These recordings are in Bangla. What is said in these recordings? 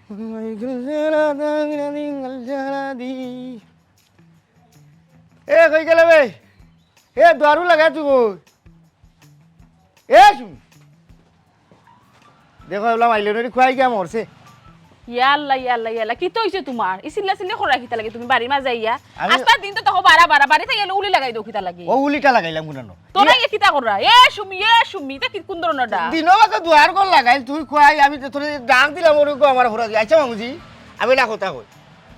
এ কই গেলে বে এ দারু লাগাই তুই এ শুন দেখো এগুলা মাইলের খুয়াই গিয়া মরছে ইয়াল্লা ইয়াল্লা ইয়াল্লা কি তো হইছে তোমার ইসিল্লা সিল্লা খরা কিতা লাগে তুমি বাড়ি মা যাইয়া আমি- আজকাল দিন তো তখন বাড়া বাড়া বাড়িতে গেলে উলি লাগাই দাও কিতা লাগে ও উলিটা লাগাইলাম গুনানো তোরা ইয়ে কিতা কররা এ সুমি তা কি কোন ধরনেরটা দিনও আগে দুয়ার কল লাগাই তুই খুয়াই আমি তোর ডাক দিলাম ওর আমার ঘোরা আচ্ছা মামুজি আমি না কথা কই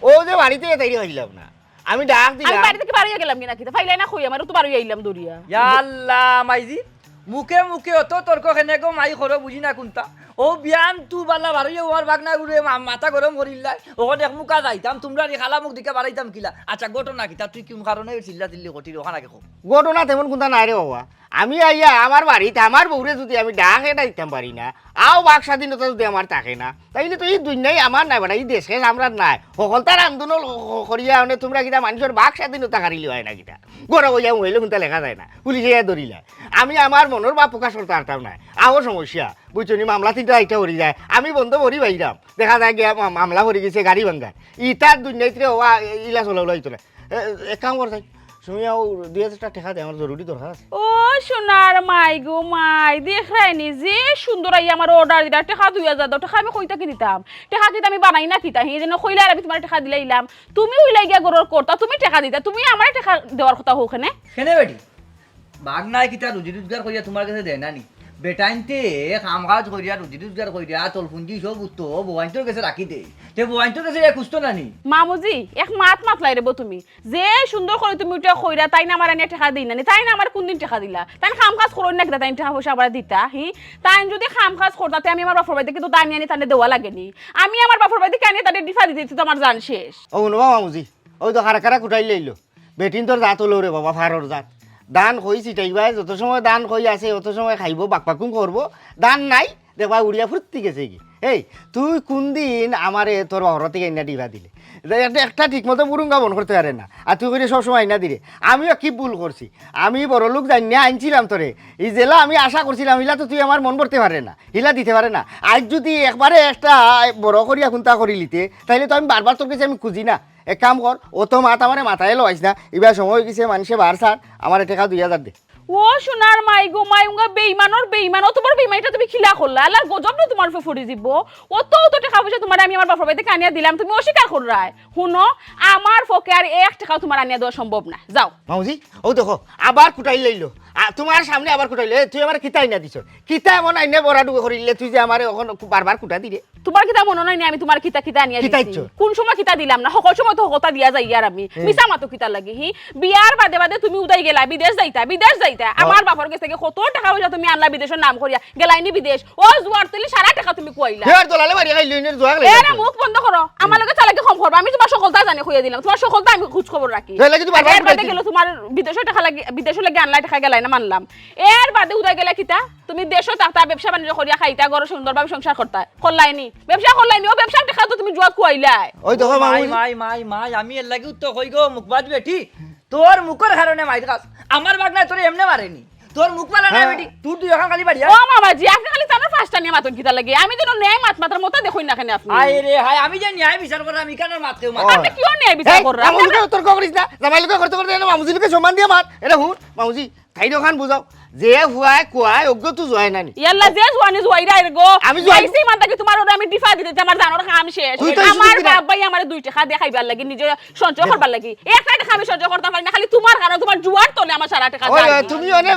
ও যে বাড়িতে তাই হইলাম না আমি ডাক আমি দিলাম বাড়ি থেকে বাড়ি গেলাম কিনা কিতা ফাইলাই না কই আমার তো বাড়ি আইলাম দরিয়া ইয়াল্লা মাইজি মুখে মুখে অত তর্ক খেনে গো মাই খর বুঝি না কোনটা ও বিয়ান তু বালা বাড়ি ওর বাগনা ঘুরে মাথা গরম করিলাই ও দেখ মুখা যাইতাম তোমরা খালা মুখ দিকে বাড়াইতাম কিলা আচ্ছা ঘটনা কিতা তুই কোন কারণে চিল্লা চিল্লি ঘটির ওখানে দেখো ঘটনা তেমন কোনটা নাই রে বাবা আমি আইয়া আমার বাড়িতে আমার বউরে যদি আমি ডাক এটা দিতাম পারি না আও বাক স্বাধীনতা যদি আমার থাকে না তাইলে তো এই দুনিয়াই আমার নাই বেটা এই দেশে আমরা নাই সকল তার আন্দোলন করিয়া মানে তোমরা কিতা মানুষের বাক স্বাধীনতা হারিলি হয় না কিতা গড় হইয়া মহিলা কোনটা লেখা যায় না পুলিশে ধরিলা আমি আমার মনের বা প্রকাশ করতে পারতাম না আও সমস্যা বুঝছো নি মামলা তিনটা আইটা হরি যায় আমি বন্ধ করি বাইরাম দেখা যায় গিয়া মামলা হরি গেছে গাড়ি ভাঙ্গার ইটার দুনিয়াতে হওয়া ইলা চলাইতো হইতো না এক কাম করতাই তুমি আও 2000 টাকা টেকা দে আমার জরুরি দরকার আছে ও সোনার মাই গো মাই দেখ রাইনি যে সুন্দর আই আমার অর্ডার দিলা টাকা 2000 দাও টাকা আমি কইতা কি দিতাম টাকা কি আমি বানাই না কিতা হি যেন কইলা আর আমি তোমার টাকা দিলাইলাম তুমি উইলাই গিয়া গরর করতা তুমি টাকা দিতা তুমি আমার টাকা দেওয়ার কথা হোখানে খেনে বেটি বাগনায় কিতা রুজি রোজগার করিয়া তোমার কাছে দেয় না নি বেটাইনতে কাম কাজ করিয়া রুজি রোজগার করিয়া তলপুঞ্জি সব উঠতো বোয়াইনটোর কাছে রাখি দে তে বোয়াইনটোর কাছে খুঁজতো না নি মামুজি এক মাত লাই রেবো তুমি যে সুন্দর করে তুমি ওটা কইরা তাই না আমার এনে টাকা দিই না তাই না আমার কোন দিন টাকা দিলা তাই কাম কাজ করো না কিতা তাই টাকা পয়সা আবার দিতা হি তাই যদি কাম কাজ করতাতে আমি আমার বাপর বাড়িতে কিন্তু তাই নিয়ে তানে দেওয়া লাগেনি আমি আমার বাপর বাড়িতে কেন তাদের ডিফা দিতে তো আমার জান শেষ ও নবা মামুজি ওই তো কারা কারা কুটাই লইলো বেটিন তোর জাত হলো রে বাবা ফারর জাত দান কই চিটাইবা যত সময় দান কই আছে অত সময় খাইব বাকপাকুম করবো দান নাই দেখবা উড়িয়া ফুর্তি গেছে কি এই তুই কোন দিন আমারে তোর ঘর থেকে আইনা দিবা দিলে একটা ঠিক মতো বুরুঙ্গা বন করতে পারে না আর তুই করে সবসময় আইনা দিলে আমিও কি ভুল করছি আমি বড় লোক জানি আনছিলাম তোরে এই জেলা আমি আশা করছিলাম ইলা তো তুই আমার মন করতে পারে না ইলা দিতে পারে না আজ যদি একবারে একটা বড় করিয়া খুন্তা করি লিতে তাইলে তো আমি বারবার তোর কাছে আমি খুঁজি না এক কাম কর ও তো মাত আমার মাথায় লইস না এবার সময় গেছে মানুষে বার সার আমার টাকা 2000 দে ও সোনার মাই গো মাই উঙ্গা বেইমান ও তোমার বেইমানটা তুমি খিলা করলা আল্লাহ গজব না তোমার উপর ফুড়ি দিব অত টাকা পয়সা তোমার আমি আমার বাপর বাড়িতে কানিয়া দিলাম তুমি অস্বীকার কররাই শুনো আমার পক্ষে আর 1 টাকাও তোমার আনিয়া দেওয়া সম্ভব না যাও মাউজি ও দেখো আবার কুটাই লইলো তোমার সামনে আবার কুটাইলে তুই আমার কিতা আইনা দিছ কিতা এমন আইনে বড়া ডুবে করিলে তুই যে আমার এখন বারবার কুটা দিলে তোমার কিতা মনে নাই আমি তোমার কিতা আনিয়া কিতা দিছি ইচ্ছো? কোন সময় কিতা দিলাম না সকল সময় তো হকতা দিয়া যাই আর আমি মিছা মাতো কিতা লাগি হি বিয়ার বাদে বাদে তুমি উদাই গেলা বিদেশ যাইতা আমার বাপর কাছ থেকে কত টাকা পয়সা তুমি আনলা বিদেশের নাম করিয়া গেলাইনি বিদেশ ও জুয়ার তেলি সারা টাকা তুমি কুয়াইলা হের দলালে বাড়ি খাইলি নে জোয়া গেলে এরা মুখ বন্ধ করো আমার লগে চালাকি কম করবা আমি তোমার সকলতা জানি কইয়া দিলাম তোমার সকলতা আমি খোঁজ খবর রাখি তাই লাগি তো বারবার এর বাদে কুটাইতি। গেল তোমার বিদেশে লাগে আনলাই টাকা গেলাই না মানলাম এর বাদে উদাই গেলা কিতা তুমি দেশও থাকতা ব্যবসা বাণিজ্য করিয়া খাইতা ঘর সুন্দরভাবে সংসার করতা করলাইনি ব্যবসা করলাইনি ও ব্যবসা টাকা তো তুমি জুয়া কুয়াইলাই ওই দেখো মাই মাউজি মাই আমি এর লাগি তো কই গো মুখবাজ বেটি তোর মুখের কারণে মাইর কাজ আমার বাগনায় তোর এমনে মারেনি তোর মুখ মালা না বেটি তুই তুই এখন খালি বাড়িয়া ও মামাজি আপনি খালি তানোর পাঁচটা নিয়ে মাতন কিতা লাগে আমি যেন ন্যায় মাতার মতো দেখুন না কেন আপনি হায় রে হায় আমি যে ন্যায় বিচার করে আমি কেন মাতকেও মাত আপনি কিও ন্যায় বিচার করেন মামুজি তোর করিস না জামাই লোকে করতে করতে মামুজি লোকে সম্মান দিয়ে মাত এটা হুন মামুজি তাই দোকান বুঝাও যে হুয়ায় কুয়ায় অজ্ঞ তুই জয় নানি ইয়াল্লা যে জওয়ানি জওয়াইরা গো আমি জোয়াই- যাইছি মান তাকে তোমার ওরে আমি ডিফা দিতে আমার জানোর কাম শেষ তুই তো আমার শুধু কিনা- বাবাই আমার 2 টাকা দেখাইবার লাগি নিজে সঞ্চয় করবার লাগি একটা টাকা আমি সঞ্চয় করতে পারি না খালি তোমার কারণে তোমার জুয়ার তলে আমার সারা টাকা ওই যায় তুমি অনেক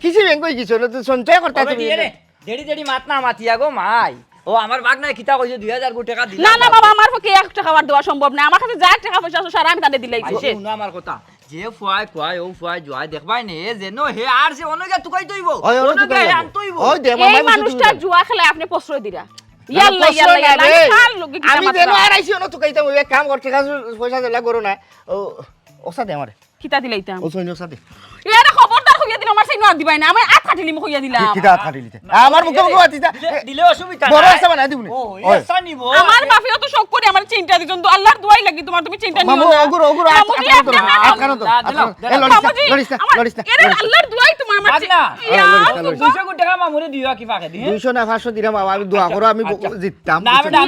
কিছু ব্যাংক কই কিছু সঞ্চয় করতে তবে তুমি দিয়ে রে দেড়ি দেড়ি মাত না মাতিয়া গো মাই ও আমার বাগনায় কিতা কইছে 2000 কোটি টাকা দিলা না না বাবা আমার পক্ষে 1 টাকা আর দেওয়া সম্ভব না আমার কাছে যা টাকা পয়সা আছে সারা আমি তাদের দিলাইছি শেষ শুনো আমার কথা যে ফুয়াই কুয়াই ও ফুয়াই জয় দেখবাই নে যেন হে আর সে অনগা তুকাই দইব ওই ওরা অনগা তুকাই হে যাবো। আনতইব ওই দে এই মামাই বসে মানুষটা তুই জুয়া খেলে আপনি প্রশ্রয় দিরা না, ইয়াল্লা প্রশ্ন ইয়াল্লা না ইয়াল্লা রে। কাল লোকে কিতা আমি যেন মাত্রা আর আইছি না তো কইতাম ওই এক কাম করতে কাজ পয়সা দিলা করো না ও ওসা দে আমারে কিতা দিলাইতাম ও সৈন্য ওসা দে এরা খবরদার হইয়া দিন আমার সেই নোয়ার দিবাই না আমি আট কাটিলি মুখ হইয়া দিলাম কিতা হাত কাটিলিতে আমার মুখে মুখে মাতিস না দিলে অসুবিধা বড় নাই। আছে বানাই দিবনি ও ওই এসা নিব আমার বাপেও তো শোক করে আমার চিন্তা দিছন তো আল্লাহর দোয়াই লাগি তোমার তুমি চিন্তা নিও মামু না ওগুর ওগুর মামুজি, আপনি আমার- আটকানো তো এ মামুজি, লড়িস না আমার- লড়িস না এরে আল্লাহর দোয়াই তোমার আমার বাদ না। ইয়া, লড়িস না, লড়িস না। 200 কোটি টাকা মামুরে দিও কি ফাঁকে দিয়ে 200 না 500 দিলাম বাবা আমি দোয়া করো আমি আচ্ছা। জিততাম না বেটা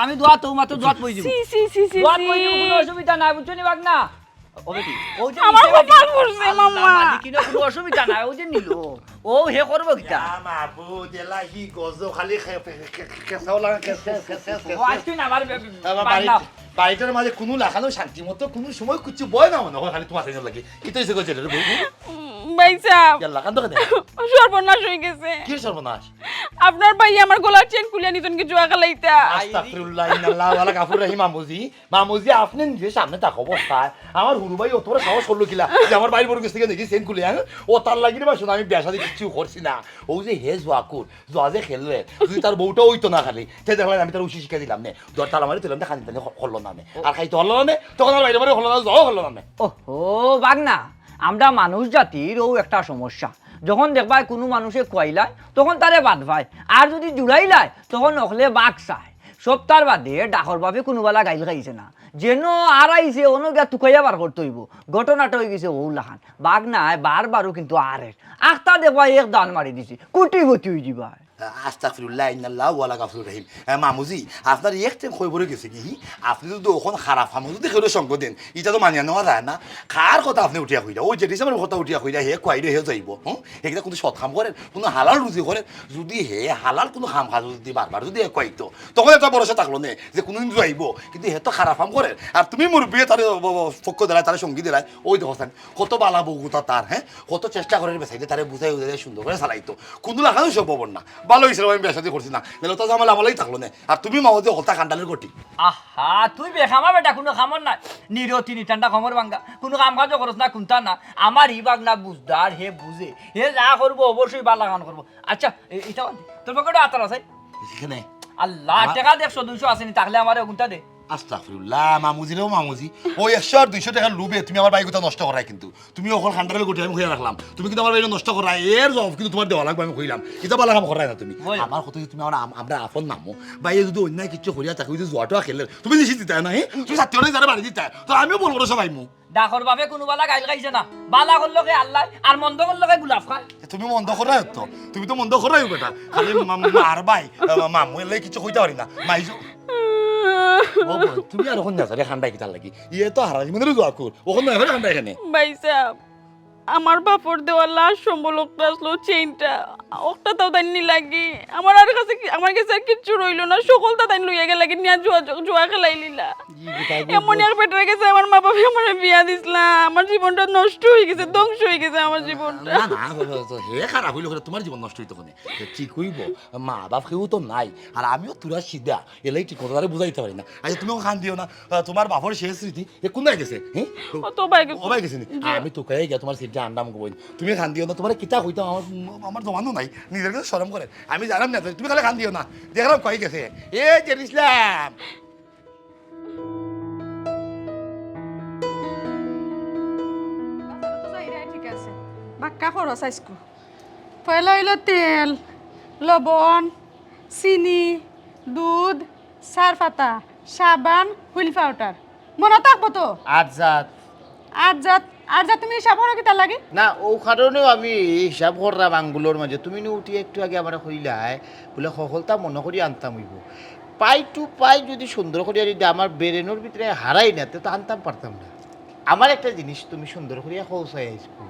আমি দোয়া তো মাত্র দোয়া কই দিব সি সি সি সি দোয়া সি। কই দিব কোনো অসুবিধা নাই বুঝছো নি বাগনা ও বেটি ও যে আমার নিচে কপাল বাটি- পড়ছে, আল্লাহ, মাম্মা। বাটি কিনে কোনো অসুবিধা নাই ও যে নিল ও হে করব কিটা মাবুদ এলাহি গজো খালি খেসাও লাগা ও আজ তুই না আমার বাড়িতে বাড়িটার মাঝে কোনো লাগানো শান্তি মতো কোনো সময় কিছু বয় না মনে হয় খালি তোমার সাইকেল লাগে কি তো এসে গেছে রে বউ ভাই সাহেব লাগান তো কেন সর্বনাশ হয়ে গেছে কি সর্বনাশ আপনার ভাই আমার গলার চেন খুলিয়া নিতন কি জুয়া খেলাইতা আস্তাগফিরুল্লাহ ইন্নাল্লাহ ওয়ালা গাফুর রহিম মামুজি আপনি নিজে সামনে তাক অবস্থায় আমার হুরু ভাই অত বড় সাহস করলো কিলা যে আমার বাড়ির বড় কাছ থেকে দেখি সেন খুলে ও তার লাগিয়ে বা শোনা আমি বেসা দিয়ে কিছু করছি না ও যে হে জোয়াকুর জোয়া যে খেললে যদি তার বউটা হইতো না খালি সে দেখলাম আমি তার উশি শিখে দিলাম নে দর তার আমার তুলাম খানি তানি হল্লো নামে আর খাইতে হল্লো নামে তখন আর বাইরে বাড়ি হল্লো না যাও হল্লো নামে ও বাগনা আমরা মানুষ জাতির ও একটা সমস্যা যখন দেখবা কোনো মানুষে কইলায় তখন তারে বাদ ভাই আর যদি জুড়াইলায় তখন নখলে বাঘ চায় সপ্তাহ বাদে ডাকর বাবে কোনোবেলা গাইল খাইছে না যেন আর আইছে অন্য গা তুকাইয়া বার করতে হইব ঘটনাটা হয়ে গেছে ও লাহান বাঘ নাই বারবারও কিন্তু আর আখটা দেখবা এক দান মারি দিছি কোটি গতি হয়ে যাবা আস্তাগফিরুল্লাহ ইন্নাল্লাহ ওয়ালা গাফুর রহিম মামুজি আপনার এক টাইম কই বলে গেছে কি আপনি যদি ওখান খারাপ হামু যদি কেউ সঙ্গ দেন এটা তো মানিয়া নেওয়া যায় না খার কথা আপনি উঠিয়া কইরা ওই যে ডিসেম্বরের কথা উঠিয়া কইরা হে কইরে হে যাইব হুম এটা কোনো সৎ কাম করেন কোনো হালাল রুজি করেন যদি হে হালাল কোনো কাম কাজ যদি বারবার যদি হে কইতো তখন একটা ভরসা থাকলো না যে কোনোদিন যাইব কিন্তু হে তো খারাপ কাম করেন আর তুমি মুরব্বী তার পক্ষ দিলাই তার সঙ্গী দিলাই ওই দেখো কত বালা বউতা তার হ্যাঁ কত চেষ্টা করে বেসাইতে তারে বুঝাই বুঝাই সুন্দর করে চালাইতো কোনো লাগানো সম্ভব না ভালো হয়েছিল আমি বেসাদি করছি না নাহলে তো জামালা আমালাই থাকলো না আর তুমি মামাতে হলতা কান্ডালের গটি আহা তুই বেখামা বেটা কোনো খামর নাই নিরতি নিঠান্ডা খমর ভাঙ্গা কোনো কাম কাজও করস না কোনটা না আমার ই বাগনা বুঝদার হে বুঝে হে যা করবো অবশ্যই বালা গান করবো আচ্ছা এটা তোর পকেটে আতার আছে এখানে আল্লাহ টাকা 100-200 আসেনি তাহলে আমার ওগুনটা দে আস্তাগফিরুল্লাহ মামুজি রেও মামুজি ওই 100 আর 200 টাকা লুবে তুমি আমার বাইকটা নষ্ট করাই কিন্তু তুমি ওখান খান্ডারের গটি আমি কইয়া রাখলাম তুমি কিন্তু আমার বাইক নষ্ট করাই এর জব কিন্তু তোমার দেওয়া লাগবে আমি কইলাম এটা বালা কাম করাই না তুমি আমার কথা তুমি আমরা আপন নামো বাইরে যদি অন্যায় কিছু করিয়া থাকি যদি জোয়াটা খেলে তুমি নিশ্চিত দিতে না তুমি সাথে অনেক যারা বাড়ি দিতে তো আমিও বলবো সবাই মু ডাকর বাবে কোনো বালা গাইল খাইছে না বালা করলো কে আল্লাহ আর মন্দ করলো কে গুলাফ খায় তুমি মন্দ করাই তো তুমি তো মন্দ করাই বেটা খালি মার ভাই মামু এলে কিছু কইতে পারি না মাইজো ও বল, তুমি আর ওখানে যাবে খান্ডাই কিতার লাগি ইয়ে তো হারাই মানে জোয়া কর ওখানে না খান্ডাই এখানে ভাই সাহেব আমার বাপর দেওয়ার লাশ সম্বল একটা আসলো চেইনটা ওটা তাও তাই নি লাগি আমার আর কাছে আমার কাছে আর কিচ্ছু রইলো না সকলটা তাই লইয়া গেল লাগি নিয়া জুয়া খেলাই লিলা এমন আর পেটে গেছে আমার মা বাবা আমার বিয়া দিছিলা আমার জীবনটা নষ্ট হয়ে গেছে ধ্বংস হয়ে গেছে আমার জীবনটা না না হে খারাপ হইলো তোমার জীবন নষ্ট হইতো কোনে ঠিক হইব মা বাপ কেউ তো নাই আর আমিও তোরা সিধা এলাই ঠিক কথা বুঝাইতে পারি না আচ্ছা তুমিও খান দিও না তোমার বাপর শেষ স্মৃতি এ কোন গেছে হ্যাঁ ও তো ভাই গেছে ও ভাই গেছে আমি তোকে গিয়া তোমার সিটটা আন্ডাম কইন তুমি খান দিও না তোমার কিতা কইতাম আমার জমানো নাই নিজের কাছে শরম করে আমি জানাম না তুমি খালি খান দিও না দেখলাম কই গেছে এ জের ইসলাম ঠিক আছে বাক্কা খরচ আইসকু পয়লা হইল তেল লবণ চিনি দুধ চার পাতা সাবান হুইল পাউডার মনে থাকবো তো আচ্ছা আর যা তুমি হিসাব হলো কিতা লাগে না ও কারণেও আমি হিসাব করলাম আঙ্গুলোর মাঝে তুমি নি উঠি একটু আগে আমার কইলাই বলে সফলতা মনে করি আনতাম হইব পাই টু পাই যদি সুন্দর করে যদি আমার বেরেনোর ভিতরে হারাই না তো আনতাম পারতাম না আমার একটা জিনিস তুমি সুন্দর করে পৌঁছাই আসবো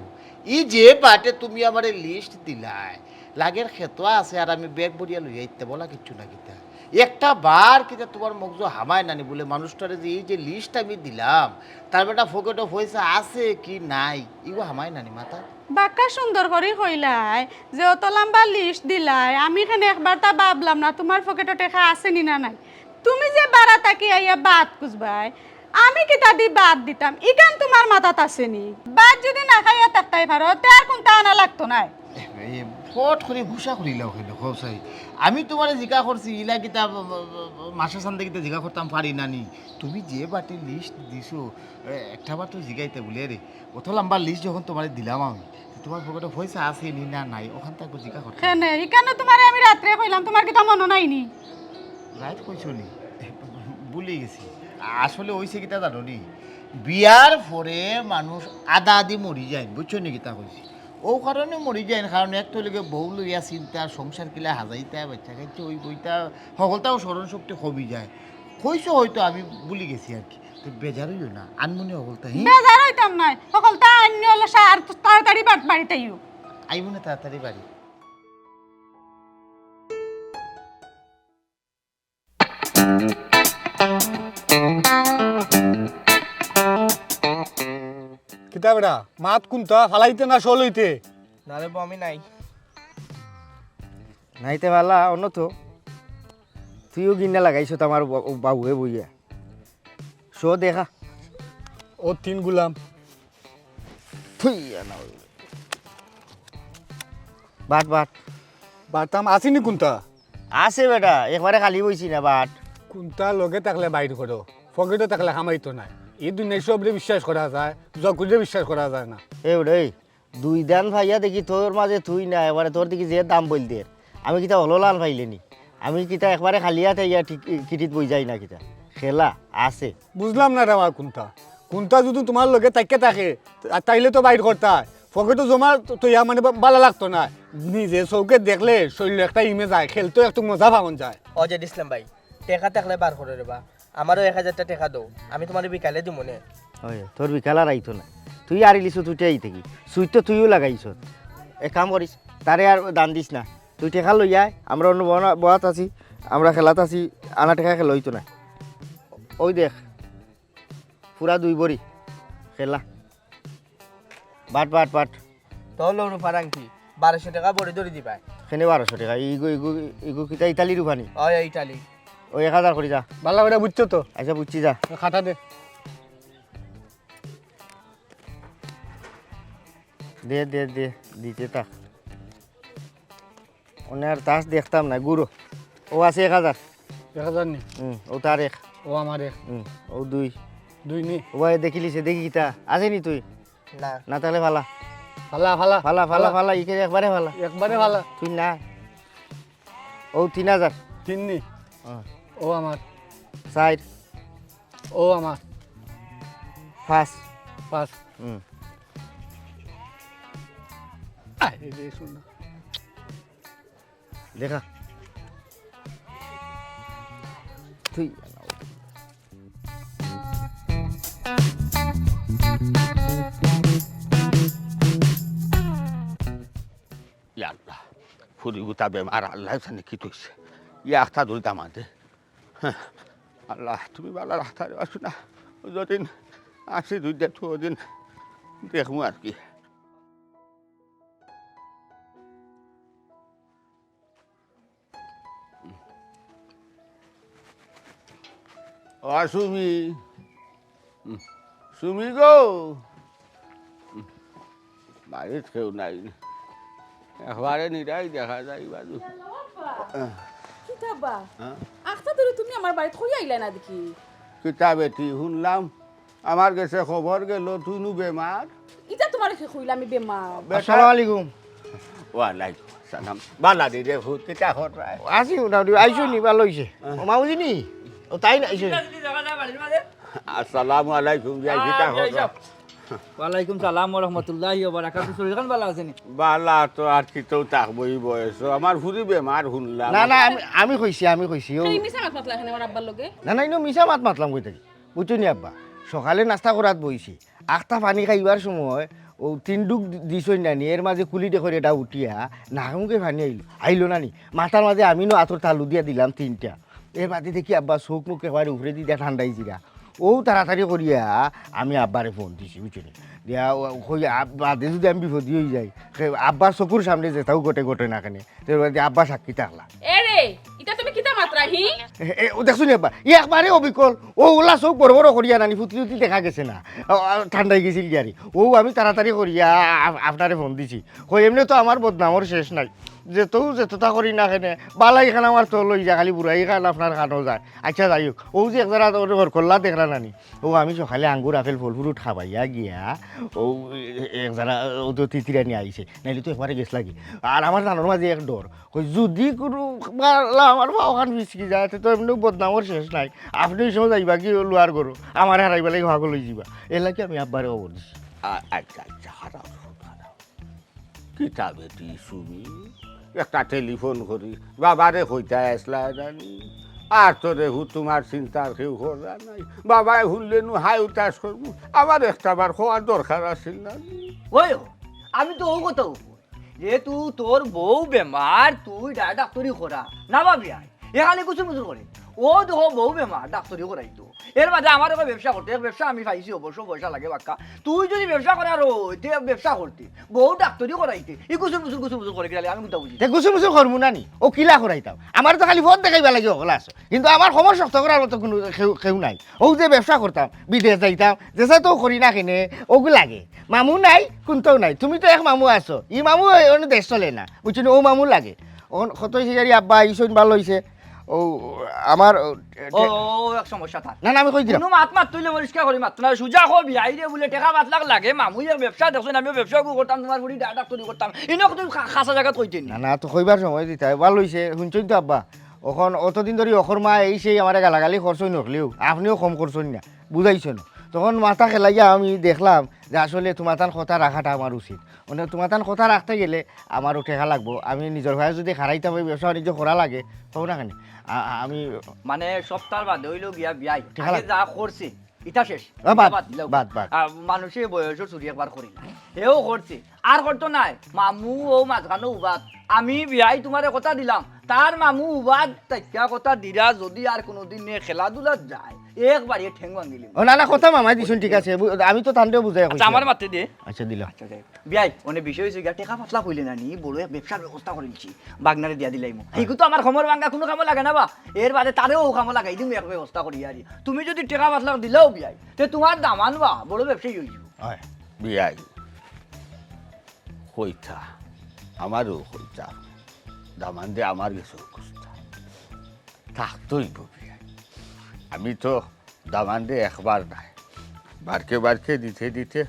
ই যে বাটে তুমি আমার লিস্ট দিলাই লাগের খেতোয়া আছে আর আমি ব্যাগ বরিয়া লইয়া আইতে বলা কিচ্ছু না কিতা একটা বার কিতা তোমার মগজু হামায় নানি বলে মানুষটারে যে এই যে লিস্ট আমি দিলাম তার বেটা ফকেটে পয়সা আছে কি নাই ইগো হামায় নানি মাথা বাক্কা সুন্দর করে কইলাই যে অত লম্বা লিস্ট দিলাই আমি এখানে একবার তা ভাবলাম না তোমার পকেটে টাকা আছে নি না নাই তুমি যে বাড়া তাকি আইয়া বাদ কুসবাই আমি কিতা দি বাদ দিতাম ইকান তোমার মাথাত আসেনি বাদ যদি না খাইয়া থাকতাই পারো তে আর কোনটা আনা লাগতো না। ফট করে ঘুষা করিলাও কেন খোসাই আমি তোমার জিজ্ঞা করছি ইলা কিতা মাসা সান্দে কিতা জিজ্ঞা করতাম পারি নানি তুমি যে বাটির লিস্ট দিছো একটা বার তো জিগাইতে বলে রে অত লম্বা লিস্ট যখন তোমার দিলাম আমি তোমার পকেটে পয়সা আছে নি না নাই ওখান থেকে জিজ্ঞা করতাম কেনে এখানে তোমারে আমি রাত্রে কইলাম তোমার কিটা মনে নাইনি? রাইট কইছো নি ভুলে গেছি আসলে ওইসে কিতা জানো নি বিয়ার পরে মানুষ আদা আদি মরি যায় বুঝছো নি কিতা কইছি ও কারণে মরি যায় কারণ একটু লেগে বউ লইয়া চিন্তা সংসার কিলা হাজাইতা বাচ্চা খাইছে ওই বইটা সকলটাও স্মরণ শক্তি কমি যায় কইছো হয়তো আমি ভুলে গেছি আর কি তো বেজার হইও না আনমনি সকলটা বেজার হইতাম নাই সকলটা আন্য হলো সার তাড়াতাড়ি বাড়িতে আইও। আইব না তাড়াতাড়ি বাড়ি কিতাবরা মাত কোনটা ফালাইতে না সলইতে নারে আমি নাই নাইতে পারলা অন্য তো তুইও গিন্না লাগাইছো তো আমার বাবুয়ে বইয়া শো দেখা ও তিন গুলাম থুই না বাট বাট বাতাম আসিনি কোনটা আছে বেটা একবারে খালি বইছি না বাট কোনটা লগে থাকলে বাইর করো পকেটে থাকলে খামাইতো নাই এই দুনিয়ায় সবরে বিশ্বাস করা যায় জকুরে বিশ্বাস করা যায় না এই বেটা এই দুই দান ভাইয়া দেখি তোর মাঝে তুই না এবারে তোর দেখি যে দাম বল দের আমি কিতা হলোলাল ভাইলেনি আমি কিতা একবারে খালিয়াতে ইয়া কিটিত বই যাই না কিতা খেলা আছে বুঝলাম না রে কোনটা কোনটা যদি তোমার লগে তাইকে থাকে তাইলে তো বাইর করতে হয় পকেটে জমা তো ইয়া মানে ভালো লাগতো না নিজে চৌকে দেখলে শরীর একটা ইমেজ যায় খেলতে একটু মজা পাওয়া যায় অজয় ইসলাম ভাই টেকা থাকলে বার করে রেবা আমারও 1000 টাকা দাও আমি তোমার বিকালে দিব নে ওই তোর বিকালার আইতো না তুই আর ইলিছ তুইতে আই থাকি সুইট তো তুইও লাগাইছ এক কাম করিস তারে আর দান দিস না তুই টেকা লই আয় আমরা অন্য বয়াত আছি আমরা খেলাত আছি আনা টেকা খেলা হইতো না ওই দেখ পুরা 2 বড়ি খেলা বাট বাট বাট তোর লোন ফারাঙ্কি 1200 টাকা বড়ি ধরে দিবা সেনে 1200 টাকা ইগো ইগো ইগো কিতা ইতালির উফানি ওই ইটালি ওই 1000 করি যা ভালো করে বুঝছো তো আচ্ছা বুঝছি যা খাতা দে দে দে দে দিতে থাক ওনার তাস দেখতাম না গুরু ও আছে 1000 1000 নি ও তার এক ও আমারে ও 2 2 নি ও দেখিলিছে দেখি কিতা আছে নি তুই না না তাহলে ভালা ফালা ফালা ফালা ফালা ফালা ইকে একবারে ফালা একবারে ফালা তুই না ও 3000 3 নি ও আমার 4 ও আমার 5 5 আই রে শুন দেখা তুই আল্লাহ ফুরি গুতা বেমার আল্লাহ জানে কি কইছে ইয়া আখতা ধরিতা মাঝে আল্লাহ তুমি বালা রাখতা আসো না যদিন আসি 2 দিন 2 দিন দেখমু আর কি ও সুমি সুমি গো বাড়িতে কেউ নাই একবারে নিরাই দেখা যায় বাজু কিতাবা আখতা ধরে তুমি আমার বাড়িতে কই আইলা না দেখি কিতাবেটি শুনলাম আমার কাছে খবর গেল তুই নু বেমার ইটা তোমার কি কইলা আমি বেমার আসসালামু আলাইকুম ওয়ালাইকুম সালাম বালা দি রে ভূত কিতা হরায় আসি উনাউদি আইছো নি ভালো হইছে ও মাউজি নি ও তাই না আইছো আসসালামু আলাইকুম যাই কিতা হরা ওয়ালাইকুম সালাম ওয়া রাহমাতুল্লাহি ওয়া বারাকাতুহু শরীর খান ভালো আছেন বালা তো আর কি তো তাকবই বয়স আমার ফুরি বেমার শুনলাম না না আমি কইছি ও এই মিছা মাত মাতলা এখানে আমার আব্বার লগে না না ইনো মিছা মাত মাতলাম কই থাকি বুঝছো নি আব্বা সকালে নাস্তা করাত বইছি আখটা পানি খাইবার সময় ও 3 ডুক দিছই নানি এর মাঝে কুলি দেখরে এটা উঠিয়া নাকামুখে পানি আইলো নানি মাথার মাঝে আমিনো আতর তালু দিয়া দিলাম 3টা এর মাঝে দেখি আব্বা চোখ মুখ একেবারে উপরে দিয়ে ঠান্ডাই জিরা ও তাড়াতাড়ি করিয়া আমি আব্বারে ফোন দিছি বুঝছো নি দিয়া কই বাদে যদি আমি বিপদ হয়ে যাই আব্বার চকুর সামনে যেতাও গোটে গোটে না কেনে আব্বা সাক্ষী থাকলা এ রে এটা তুমি কিতা মাত্রা হি ও দেখছো নি আব্বা একবারে অবিকল ও ওলা চোখ বড় বড় করিয়া নানি ফুটলি উতলি দেখা গেছে না ঠান্ডায় গেছিল গিয়ারি ও আমি তাড়াতাড়ি করিয়া আপনারে ফোন দিছি কই এমনি তো আমার বদনামর শেষ নাই যেতটা করি না কেনে বালাই খান আমার তো লই যা খালি বুড়াই খান আপনার খানো যায় আচ্ছা যাই হোক ও যে একদারা ঘর করলা দেখলা নানি ও আমি সকালে আঙ্গুর আপেল ফল ফ্রুট খাবাইয়া গিয়া ও একদারা ও তো তিতিরানি আইছে নাইলে তো একবারে গেছ লাগি আর আমার জানোর মাঝে এক ডর কই যদি কোনো বালা আমার বাওখান বিচকি যায় তো এমনি বদনামর শেষ নাই আপনি ওই সময় যাইবা কি লোয়ার করো আমার হারাইবা লাগে ভাগ লই যাবা এলাকি আমি আব্বারে খবর দিছি আচ্ছা আচ্ছা খারাপ কিতা বেটি শুনি একটা টেলিফোন করি বাবারে হইতে আসলা জানি আর তো রেহু তোমার চিন্তার কেউ করা নাই বাবাই শুনলে নু হাই উতাস করবো আমার একটা বার হওয়ার দরকার আছিল না ওই আমি তো ও কথা যেহেতু তোর বউ বেমার তুই ডাক্তারি করা না ভাবি এখানে কুচুর মুচুর করে ও তো বউ বেমার ডাক্তারি করাইতো এর মাঝে আমার একটা ব্যবসা করতে ব্যবসা আমি পাইছি অবশ্য পয়সা লাগে বাক্কা তুই যদি ব্যবসা করার হইতে ব্যবসা করতে বউ ডাক্তারি করাইতে এই কুচুর মুচুর করে গেলে আমি কোনটা বুঝি গুছু মুছু করবো না নি ও কিলা করাইতাম আমার তো খালি ফোন দেখাইবা লাগে ওগুলা আছে কিন্তু আমার সময় শক্ত করার মতো কোনো কেউ নাই ও যে ব্যবসা করতাম বিদেশ যাইতাম যেসা তো করি না কেনে ওগু লাগে মামু নাই কোনটাও নাই তুমি তো এক মামু আছো ই মামু দেশ চলে না বুঝছো ও মামু লাগে ও কত হিসারি আব্বা ইসন ভালো হয়েছে ও আমার ও এক সমস্যা থাক না না আমি কই দিলাম কোনো মাত তুইলে পরিষ্কার করি মাত না সুজা হো বিয়াই রে বলে টাকা 5 লাখ লাগে মামুইয়ের ব্যবসা দেখছেন আমি ব্যবসা করতাম তোমার বুড়ি ডাক্তারি করতাম ইনক তুই খাসা জায়গা কইতেন না না তো কইবার সময় দিতে ভালো হয়েছে শুনছেন তো আব্বা ওখন অতদিন ধরে অখর মা এই সেই আমার গালাগালি খরচই নকলেও আপনিও কম করছেন না বুঝাইছেন তখন মাথা খেলাইয়া আমি দেখলাম যে আসলে তোমার তান কথা রাখাটা আমার উচিত মানে তোমার তান কথা রাখতে গেলে আমারও টেকা লাগবো আমি নিজের ভাই যদি হারাইতে হবে ব্যবসা বাণিজ্য করা লাগে তখন না কেন আমি মানে সপ্তাহ বাদে হইলো গিয়া বিয়াই ঠিক আগে আছে। যা করছে ইটা শেষ বাদ, দিলাও। বাদ। আর মানুষের বয়সের চুরি একবার করি না এও করছে আর করতো নাই মামু ও মাঝখানো উবাদ আমি বিয়াই তোমারে কথা দিলাম তার মামু উবাদ তাইকা কথা দিরা যদি আর কোনোদিন খেলাধুলা যায় একবার এ ঠেং ভাঙিলি ও না না কথা মামাই দিছুন ঠিক আছে আমি তো তান্ডেও বুঝাই আচ্ছা আমার মাতে দে আচ্ছা দিলাম আচ্ছা যাই বিয়াই অনেক বিষয় হয়েছে গিয়া টেকা পাতলা কইলে না নি বড় এক ব্যবসার ব্যবস্থা করে দিচ্ছি বাগনারে দিয়া দিলাইমু এইগু তো আমার খমর ভাঙ্গা কোনো কামে লাগে না বা এর বাদে তারেও কামে লাগাই দিমু এক ব্যবস্থা করি আরি তুমি যদি টেকা পাতলা দিলেও বিয়াই তে তোমার দামান বা বড় ব্যবসায়ী হইব হয় বিয়াই হইতা আমারও হইতা দামান দে আমার কিছু অবস্থা থাকতই বিয়াই আমি তো দামান দে একবার নাই বারকে দিতে দিতে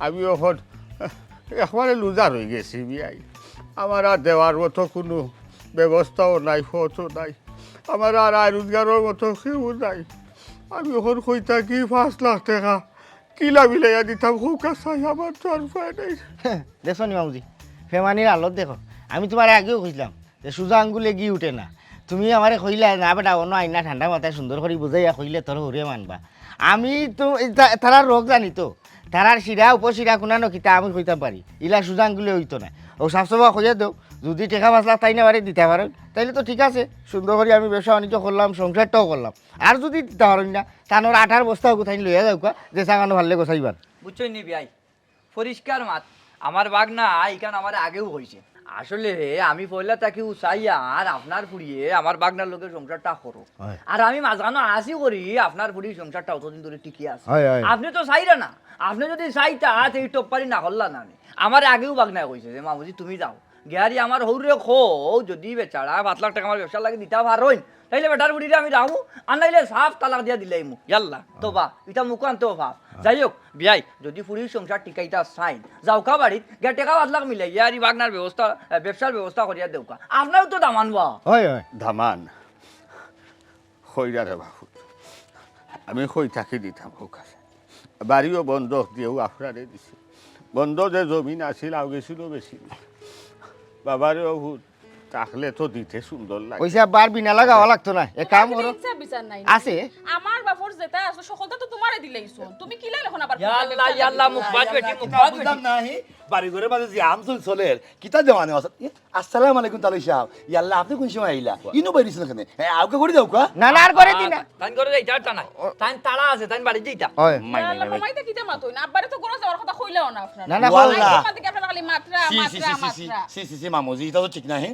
আমি এখন একবারে লুজার হয়ে গেছি বিয়াই আমার আর দেওয়ার মতো কোনো ব্যবস্থাও নাই ফটো নাই আমার আর আয় রোজগারের মতো কেউ নাই আমি এখন কই থাকি 5 লাখ টাকা কিলা বিলাইয়া দিতাম খুব কাছাই আমার তো আর উপায় নেই দেখো নি মামুজি ফেমানির আলত দেখো আমি তোমার আগেও কইলাম যে সোজা আঙ্গুলে গি উঠে না তুমি আমারে কইলা না বেটা অন্য আইনা ঠান্ডা মাথায় সুন্দর করে বুঝাইয়া কইলে তোর হরে মানবা আমি তো তারার রোগ জানি তো তারার শিরা উপশিরা কোনানো কিতা আমি কইতাম পারি ইলা সোজা আঙ্গুলে হইতো না ও সাফসফা কইয়া দেও যদি টেকা 5 লাখ তাই না পারে দিতে পারেন তাইলে তো ঠিক আছে সুন্দর করে আমি ব্যবসা বাণিজ্য করলাম সংসারটাও করলাম আর যদি দিতে পারেন না তানোর 8 বস্তাও কোথায় লইয়া যাও যে চাগানো ভাললে গোছাইবার বুঝছই নি বিয়াই পরিষ্কার মাত আমার বাগ না এইখান আমার আগেও হয়েছে আসলে আমি পয়লা তাকে উচাইয়া আর আপনার ফুড়িয়ে আমার বাগনার লোকের সংসারটা করো হয়। আর আমি মাঝখানো আসি করি আপনার ফুড়ির সংসারটা অতদিন ধরে টিকে আছে হয়, হয়। আপনি তো চাইরা না আপনি যদি চাইতা এই টপ্পারি না করলা না আমার আগেও বাগনায় কইছে যে মামুজি তুমি যাও গিয়ারি আমার হৌরে খো যদি বেচারা 5 লাখ টাকা আমার ব্যবসা লাগে দিতে পারোইন তাইলে বেটার বুড়িরে আমি রাখবো আর নাইলে সাফ তালাক দিয়া দিলাই মু ইয়াল্লা তো বা এটা মুখ আনতে ভাব যাই হোক বিয়াই যদি ফুড়ির সংসার টিকাইতা চাইন যাওকা বাড়িত গিয়া টেকা 5 লাখ মিলাই ইয়ারি বাগনার ব্যবস্থা ব্যবসার ব্যবস্থা করিয়া দেউকা আপনারও তো দামান বা হয় হয় ধামান হইরা রে বাবু আমি কই থাকি দিতাম হোক আছে বাড়িও বন্ধক দিয়েও আপনারে দিছি বন্ধ যে জমিন আছিল আও গেছিল বেশি বাবারেও থাকলে তো দিতে সুন্দর লাগে পয়সা বার বিনা লাগাওয়া লাগতো না এ কাম করো বিচার নাই আছে আমার বাপর যেটা আছে সকলটা তো তোমারে দিলাইছো তুমি কি লাইল এখন আবার ইয়াল্লা ইয়াল্লা মুখবাজ বেটি মুখবাজ বুঝলাম বেটি না হি বাড়ি ঘরে মাঝে যে আম চলের কিতা দেওয়ানে আছে আসসালামু আলাইকুম তালুই সাহেব ইয়াল্লা আপনি কোন সময় আইলা ইনো বাইরিছেন এখানে আউকে করে দাও কা না না আর করে দিনা তাই করে যাইতা তা নাই তাই তাড়া আছে তাই বাড়ি যাইতা ওই আল্লাহ মামাইতে কিটা মাতই না আব্বারে তো গরো যাওয়ার কথা কইলেও না আপনারা না না ওয়াল্লাহ। আমার দিকে আপনারা খালি মাত্রা মাত্রা মামুজি এটা তো ঠিক না হে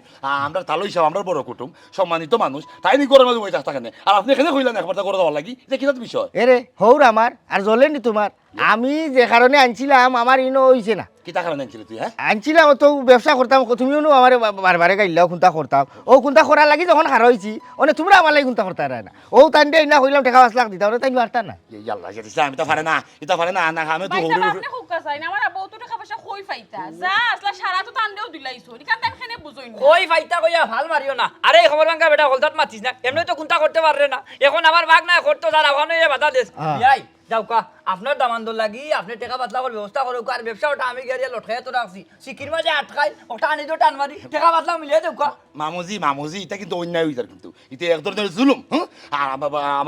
আমরা তালুই সাহেব আমরা বড় কুটুম সম্মানিত মানুষ তাই নি করে মাঝে বইতা থাকেন আর আপনি এখানে কইলেন একবার করে দেওয়ার লাগি এটা কিনা বিষয় এরে হৌর আমার আর জ্বলেনি তোমার আমি যে কারণে আনছিলাম আমার ইনো হইছে না কিতা কারণে আনছিলি তুই হ্যাঁ আনছিলাম তো ব্যবসা করতাম তুমিও নো আমার বারবারে গাইলাও কোনটা করতাম ও কোনটা করার লাগি যখন হার হয়েছি মানে তোমরা আমার লাগি কোনটা করতে না ও তাই দিয়ে না কইলাম টাকা 5 লাখ দিতাম তাই পারতা না ইয়াল্লা যেটা আমি তো পারে না এটা পারে না না আমি তো বাইসা আপনি হুক্কা চাই না আমার আব্বা তো টাকা পয়সা কই পাইতা যা আসলা সারা তো টান্ডেও দিলাইছো নিকান তাই খানে বুঝই না ওই ফাইতা কইয়া ভাল মারিও না আরে এই খবর ভাঙ্গা বেটা হলদাত মাতিস না এমনি তো কোনটা করতে পাররে না এখন আমার ভাগ না করতে যারা ওখানে বাধা দেশ ইয়াই যাও কা আপনার দামান্দর লাগি আপনি টাকা পাতলা করে ব্যবস্থা করো আর ব্যবসা ওটা আমি গেরিয়া লটকাই তো রাখছি সিকির মাঝে আটকাই ওটা আনি তো টান মারি টাকা পাতলা মিলিয়ে দেও কা মামুজি এটা কিন্তু অন্যায় হইতার কিন্তু এটা এক ধরনের জুলুম হ্যাঁ আর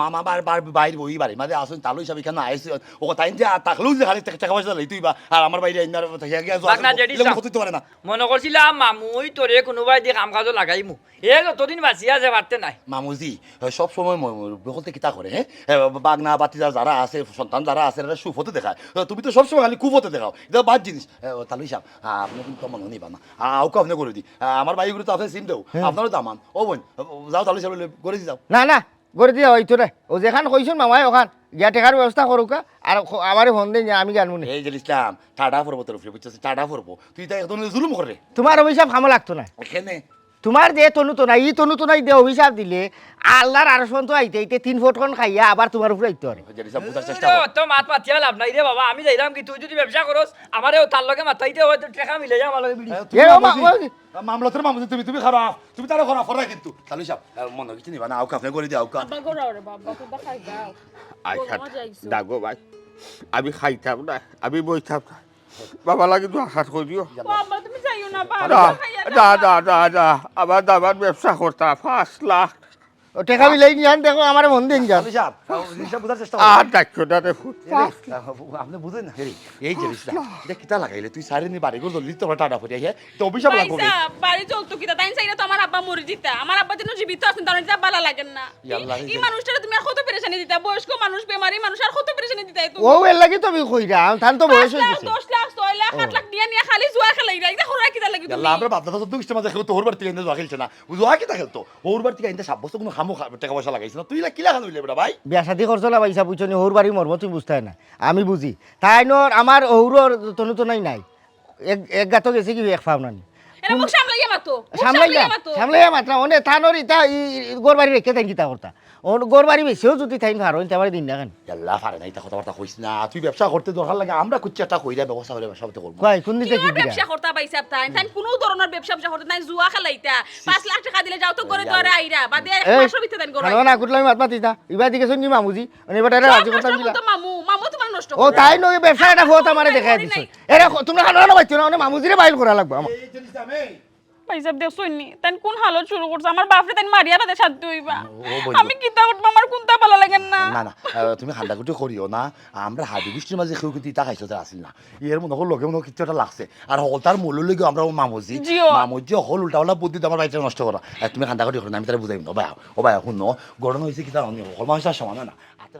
আমার বাইরে বই বাড়ি মাঝে আসুন তালুই সব এখানে আইসি ও তাই যে থাকলেও যে খালি টাকা পয়সা লইতুই বা আর আমার বাইরে হতে পারে না মনে করছিলাম মামুই তোরে কোনোবাই দিয়ে কাম কাজও লাগাইমু এ যতদিন বাঁচি আছে পারতে নাই মামুজি সব সময় বলতে কিতা করে হ্যাঁ বাগনা বাতিজা যারা আছে সন্তান যারা আছে এরা সুফতে দেখায় তুমি তো সবসময় খালি কুফতে দেখাও এটা বাদ জিনিস তালুই সাহেব আপনি কিন্তু মনে নিবা না আউকে আপনি করে দি আমার বাইকগুলো তো আপনি চিন দেও আপনারও দামান ও বোন যাও তালুই সাহেব করে দি যাও না না করে দিয়া হইতো রে ও যেখান কইছুন মামাই ওখান গিয়া টেকার ব্যবস্থা করুকা আর আমারে ফোন দিন আমি জানবো না এই যে ইসলাম টাটা পড়বো তোর উপরে বুঝছিস টাটা পড়বো তুই তো একদম জুলুম করে তোমার অভিশাপ খামো লাগতো না এখানে তোমার যে তনু তো নাই ই তনু তো নাই দে অভিশাপ দিলে আল্লাহর আরশ তো আইতে আইতে 3 ফুটখন খাইয়া আবার তোমার উপরে আইতে পারে যেটা বুঝার চেষ্টা কর তো মাত মাতিয়া লাভ নাই রে বাবা আমি যাইলাম কি তুই যদি ব্যবসা করস আমারেও তার লগে মাতাইতে হয়তো টাকা মিলে যা আমার লগে বিড়ি এ ও মা মামলা তোর মামুজি তুমি খারাপ তুমি তারা খারাপ ফরা কিন্তু তালুই সাহেব মনে কিছু নিবা না আউকে আপনি করে দি আউকা আব্বা গরাও রে বাবা তো দেখাই দাও আচ্ছা ডাকো ভাই আমি খাইতাম না আমি বইতাম না বাবা লাগে তো আঘাত করে দিও বাবা তুমি যাইও না বাবা না খাইয়া না আবার দাবার ব্যবসা করতাম 5 লাখ ও টেকা মিলাই নিয়ান দেখো আমার ফোন দিন যান তালুই সাহেব জিনিসটা বুঝার চেষ্টা আর ডাকছো না রে আপনি বুঝেন না এই জিনিসটা এটা কিতা লাগাইলে তুই সারি নি বাড়ি করে দলি তোর টাটা পড়ে হ্যাঁ তো অভিশাপ লাগবে পয়সা বাড়ি চলতো কিতা তাই চাইরা তো আমার আব্বা মরে দিতা আমার আব্বা যেন জীবিত আছেন তার এটা ভালো লাগেন না ইয়াল্লাহ, এই মানুষটারে তুমি আর কত পেরেশানি দিতা বয়স্ক মানুষ বেমারি মানুষ আর কত পেরেশানি দিতা তুমি ও এর লাগি তুমি কইরা তান তো বয়স হই গেছে 10 লাখ 6 লাখ 8 লাখ নিয়ে খালি জুয়া খেলাই রাই দেখো রাই কিতা লাগি তুমি আল্লাহ আমরা বাদলা তো দুষ্ট মাঝে খেলতো ওর বাড়ি থেকে এনে জোয়া খেলছে না জোয়া কিতা খেলতো ওর বাড়ি থেকে এনে সাব্যস্ত কোনো খামো টাকা পয়সা লাগাইছে না তুই কিলা খান হইলে ভাই বিয়া শাদি করছো না পয়সা বুঝছনি ওর বাড়ি মর্ম তুমি বুঝতে না আমি বুঝি তাই নর আমার ওর তনু তো নাই নাই এক গাতো গেছে কি এক ফাও নানি এরা মুখ সামলাইয়া মাতো সামলাইয়া মাত্রা অনে থানোর ইতা গোর বাড়ি রেখে তাই কিতা করতা ওর গোর বাড়ি বেশিও যদি তাই ভালো আমার দিন না কেন আল্লাহ পারে না এটা কথাবার্তা কইস না তুই ব্যবসা করতে দরকার লাগে আমরা কুচ্ছি একটা কইরা ব্যবস্থা করে ব্যবসা করতে করবো কয় কোন দিতে কি ব্যবসা করতে পাইছাব তাই তাই কোনো ধরনের ব্যবসা করতে নাই জুয়া খেলাইতা 5 লাখ টাকা দিলে যাও তো করে ধরে আইরা বাদে এক মাসের ভিতরে দেন করে না কুটলাই মাত মাতিস না ইবা দিকে শুনি মামুজি অনে বেটা রাজি করতাম দিলা মামু তোমার নষ্ট ও তাই নয় ব্যবসা এটা ফোত আমারে দেখাই দিছ এরা তোমরা খানো না পাইছো না অনে মামুজিরে বাইল করা লাগবে আমার এই জিনিসটা আমি পয়সা দেখছো নি তাই কোন হালত শুরু করছে আমার বাপরে তাই মারিয়া বাদে শান্তি হইবা বলবো। আমি কিতা করব আমার কোনটা ভালো লাগে না না না তুমি খান্দাকুটি করিও না আমরা হাবি বৃষ্টির মাঝে কেউ কিন্তু ইটা খাইছো আসিল না এর মনে লগে মনে কিছু একটা লাগছে আর হল তার মূল্য লেগে আমরা মামুজি জিও। মামুজি হল উল্টা বুদ্ধি আমার বাড়িটা নষ্ট করা তুমি খান্দাকুটি করো না আমি তারা বুঝাইম না ভাই ও ভাই শুন গরম হয়েছে কি তার হল মানুষের সমান না আস্তে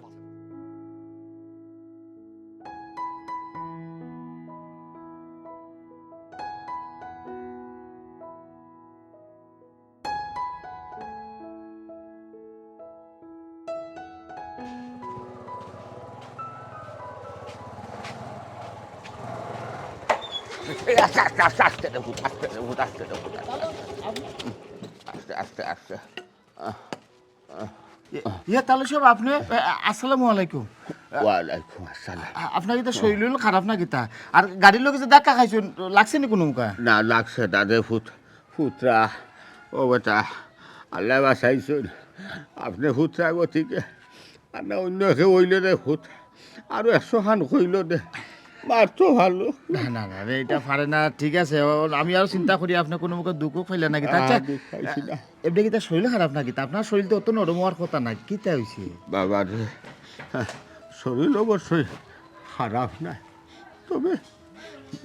ইয়া তাহলে সব আপনি আসসালামু আলাইকুম ওয়ালাইকুম আসসালাম আপনার কিতা শরীর খারাপ না কিতা আর গাড়ির লোকে যে ধাক্কা খাইছেন লাগছে নি কোনো মুখা না লাগছে দাদে ফুটরা ও বেটা আল্লাহ বাসাইছেন আপনি ফুটরা গতিকে আর না অন্য কেউ হইলে রে ফুট আর 100 খান হইল দে মার তো ভালো না না না রে, এটা পারে না, ঠিক আছে। আমি আরো চিন্তা করি আপনি কোনো মুখে দুঃখ পাইলে নাকি। আচ্ছা দুঃখ পাইছি না। এমনি কি তার শরীর খারাপ নাকি? তা আপনার শরীর তো অত নরম হওয়ার কথা না, কি তা হয়েছে? বাবা রে, শরীর অবশ্যই খারাপ না, তবে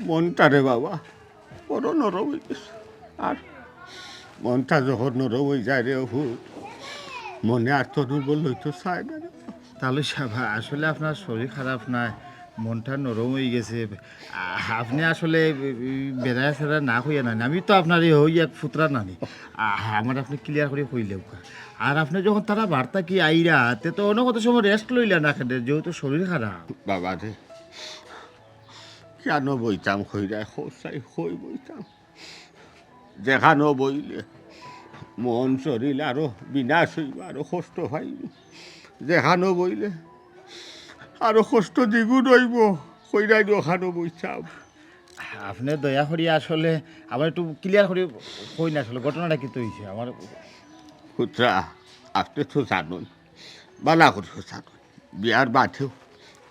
মনটা রে বাবা বড় নরম হয়ে গেছে। আর মনটা যখন নরম হয়ে যায় রে ভূত, মনে আর তো দুর্বল হইতে চায় না রে। তাহলে আসলে আপনার শরীর খারাপ না, মনটা নরম হয়ে গেছে। আপনি আসলে বেড়ায় ফেরা না হইয়া না, আমি তো আপনার হই এক ফুতরা নানি। আমার আপনি ক্লিয়ার করে কইলেও। আর আপনি যখন তারা বার্তা কি আইরা, তে তো অন্য কত সময় রেস্ট লইলা না খেতে, যেহেতু শরীর খারাপ। বাবা রে, কেন বইতাম খৈরায় খোসাই খই বইতাম, যেখানো বইলে মন শরীর আরো বিনাশ হইব, আরো কষ্ট পাইব। যেখানো বইলে আরো কষ্ট দ্বিগুণ হইব, খৈরাই ওখানো বইতাম। আপনি দয়া করি আসলে আবার একটু ক্লিয়ার করে কই না, আসলে ঘটনাটা কি তো হয়েছে আমার। পুত্রা, আপনি তো জানুন, বালা করে জানুন, বিয়ার বাদেও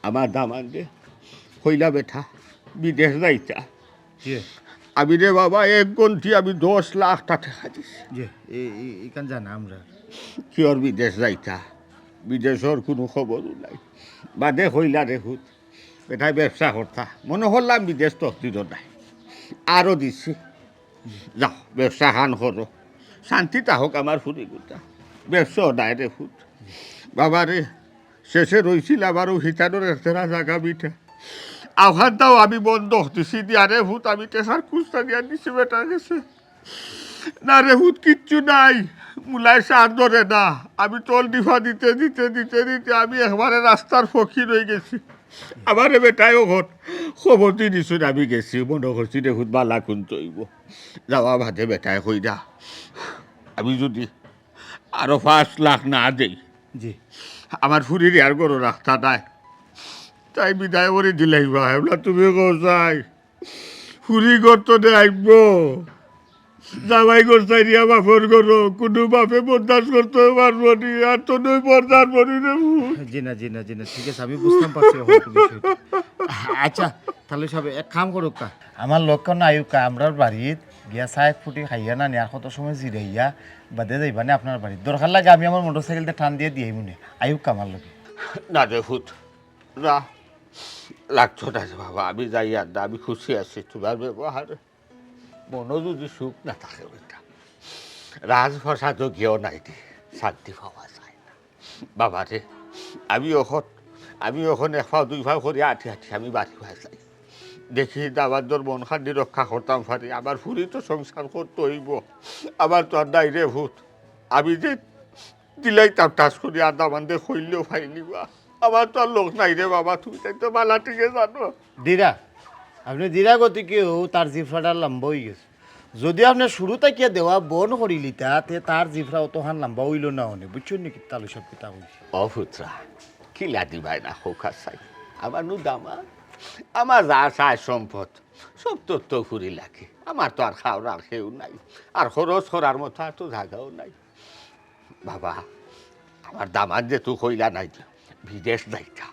আমার দামান রে হইলা বেঠা বিদেশ যাইতা। জি আমি রে বাবা এক গন্টি আমি 10 লাখ টাকা দিছি। জি, এখান জানা আমরা। কিয়র বিদেশ যাইতা, বিদেশের কোনো খবরও নাই। বাদে হইলা রে হুত বেটাই ব্যবসা করতা, মনে হলাম বিদেশ তকদির নাই, আরও দিছি। যাও ব্যবসা খান করো, শান্তি হোক আমার ফুরি গোটা, ব্যবসা নাই রে হুত। বাবা রে, শেষে রইছিল আমারও হিতানোর একটা জায়গা মিঠা, আওখানটাও আমি বন্ধ দিছি দিয়া রে ভূত। আমি টেসার খুঁজটা দিয়া দিছি বেটার গেছে না রে ভূত, কিচ্ছু নাই। মুলায় সার ধরে না, আমি তল ডিফা দিতে দিতে দিতে দিতে আমি একবারে রাস্তার ফকির হয়ে গেছি। আমারে বেটাই ওখন খবর দি দিছো, আমি গেছি মনে করছি দেখুন বালা কোন চইব। যাওয়া ভাতে বেটাই কইরা আমি যদি আরো 5 লাখ না দেই, জি আমার ফুরির আর গরো রাস্তা নাই, তাই বিদায় করে দিলাই বা এবার তুমি কোথায় ফুরি করতো আইব জামাই করছাই দিয়া বাপর করো, কোনো বাপে বরদাস্ত করতে পারবো নি, আর তো নই বরদাস্ত করি রে। জি না জি না জি না, ঠিক আছে, আমি বুঝতাম পারছি এখন একটু বিষয়টা। আচ্ছা তাহলে সব এক কাম করুক কা, আমার লক্ষ্য না আয়ুক কা, আমরা বাড়িত গিয়া চা এক ফুটি খাইয়া না নেওয়ার কত সময় জিরাইয়া বাদে যাইবা না আপনার বাড়ির। দরকার লাগে আমি আমার মোটর সাইকেলটা টান দিয়ে দিয়ে মনে আয়ুক কা আমার লোক। না রে ফুট না, লাগছো না রে বাবা, আমি যাই আর না, আমি খুশি আছি তোমার ব্যবহার। মনও যদি সুখ না থাকে বেটা, রাজপ্রসাদও গিয়েও নাই দি শান্তি পাওয়া যায় না। বাবা রে, আমি এখন 1 পাও 2 পাও করে আঠি আঠি আমি বাড়ি হয়ে যাই, দেখি আমার তোর মন খান্তি রক্ষা করতাম পারি। আমার ফুরি তো সংসার করতে হইব, আমার তো আর নাই রে ভূত। আমি যে দিলাইতাম টাচ করি আর দামানদের হইলেও ফাইলি বা, আমার তো আর লোক নাই রে বাবা, তুমি তাই তো বালা টিকে জানো। দিরা আপনি দিরা গতি কেউ তার জিফরাটা লম্বা হয়ে গেছে। যদি আপনি শুরু থেকে দেওয়া বন করিলিতা তে তার জিফরা অতখান লম্বা হইল না হনে, বুঝছেন নাকি? তাহলে সব কিতা হয়েছে অপুত্রা কি লাদি ভাই না হোকা চাই, আমার নু দামা, আমার যা চায় সম্পদ সব তোর তো ঘুরি লাগে। আমার তো আর খাওয়ার কেউ নাই, আর খরচ করার মতো আর তো জায়গাও নাই। বাবা আমার দামার যে তুই কইলা নাই বিদেশ যাইতা,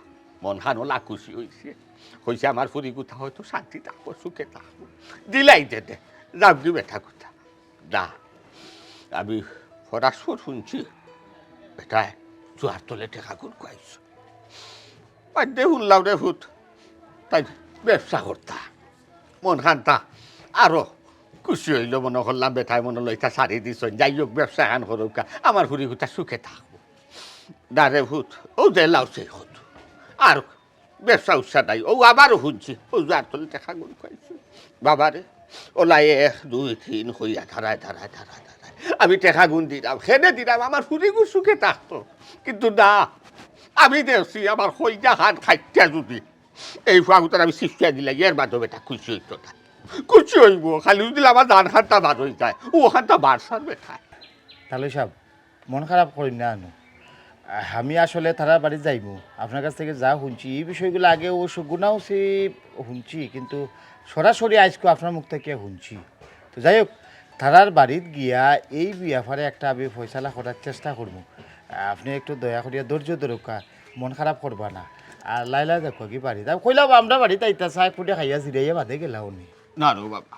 মন খানো লাকুশি হয়েছে, হয়েছে আমার ফুরি কোথা হয়তো শান্তি থাকবো সুখে থাকবো, দিলাই দে দে যাও দি বেটা কোথা না। আমি ফরাসর শুনছি বেটায় জোয়ার তলে টেকা গুণ খুয়াইছ, বাদ্যে শুনলাম রে ভূত, তাই ব্যবসা করতা মন খানতা আরো খুশি হইল, মনে করলাম বেটায় মনে লইতা সারি দিছ, যাই হোক ব্যবসা খান করুকা, আমার ফুরি কোথা সুখে থাকবো না রে ভূত। ও যে লাউছে হত আর ব্যবসা উৎসাহ নাই, ও আবারও শুনছি ও জোয়ার তলে টেকা গুণ খুয়াইছে। বাবারে ওলাই 1 2 3 হইয়া ধারায় ধারায় ধারায় ধারায় আমি টেকা গুণ দিলাম, খেনে দিলাম, আমার ফুরিগু সুখে থাকতো। কিন্তু না, আমি দেখছি আমার হইয়া খান খাইটা যদি এই ফাগুতার আমি শিখিয়া দিলে এর মাধ্যমে এটা খুশি হইতো না, খুশি হইব খালি যদি আমার ধান খানটা বার হয়ে যায়, ও খানটা বার সারবে খায়। তাহলে সব মন খারাপ করি না আনো, আমি আসলে তারা বাড়ি যাইব। আপনার কাছ থেকে যা শুনছি এই বিষয়গুলো আগে ও সুগুণাও সে শুনছি, কিন্তু সরাসরি আজকে আপনার মুখ থেকে শুনছি। তো যাই হোক, তারার বাড়িত গিয়া এই ব্যাপারে একটা আমি ফয়সালা করার চেষ্টা করব। আপনি একটু দয়া করিয়া ধৈর্য ধরুকা, মন খারাপ করবা না। আর লাইলা দেখো কি পারি তা কইলাম আমরা বাড়ি তাই তা চাই ফুটে খাইয়া জিরাইয়া বাদে গেলাম উনি না রো বাবা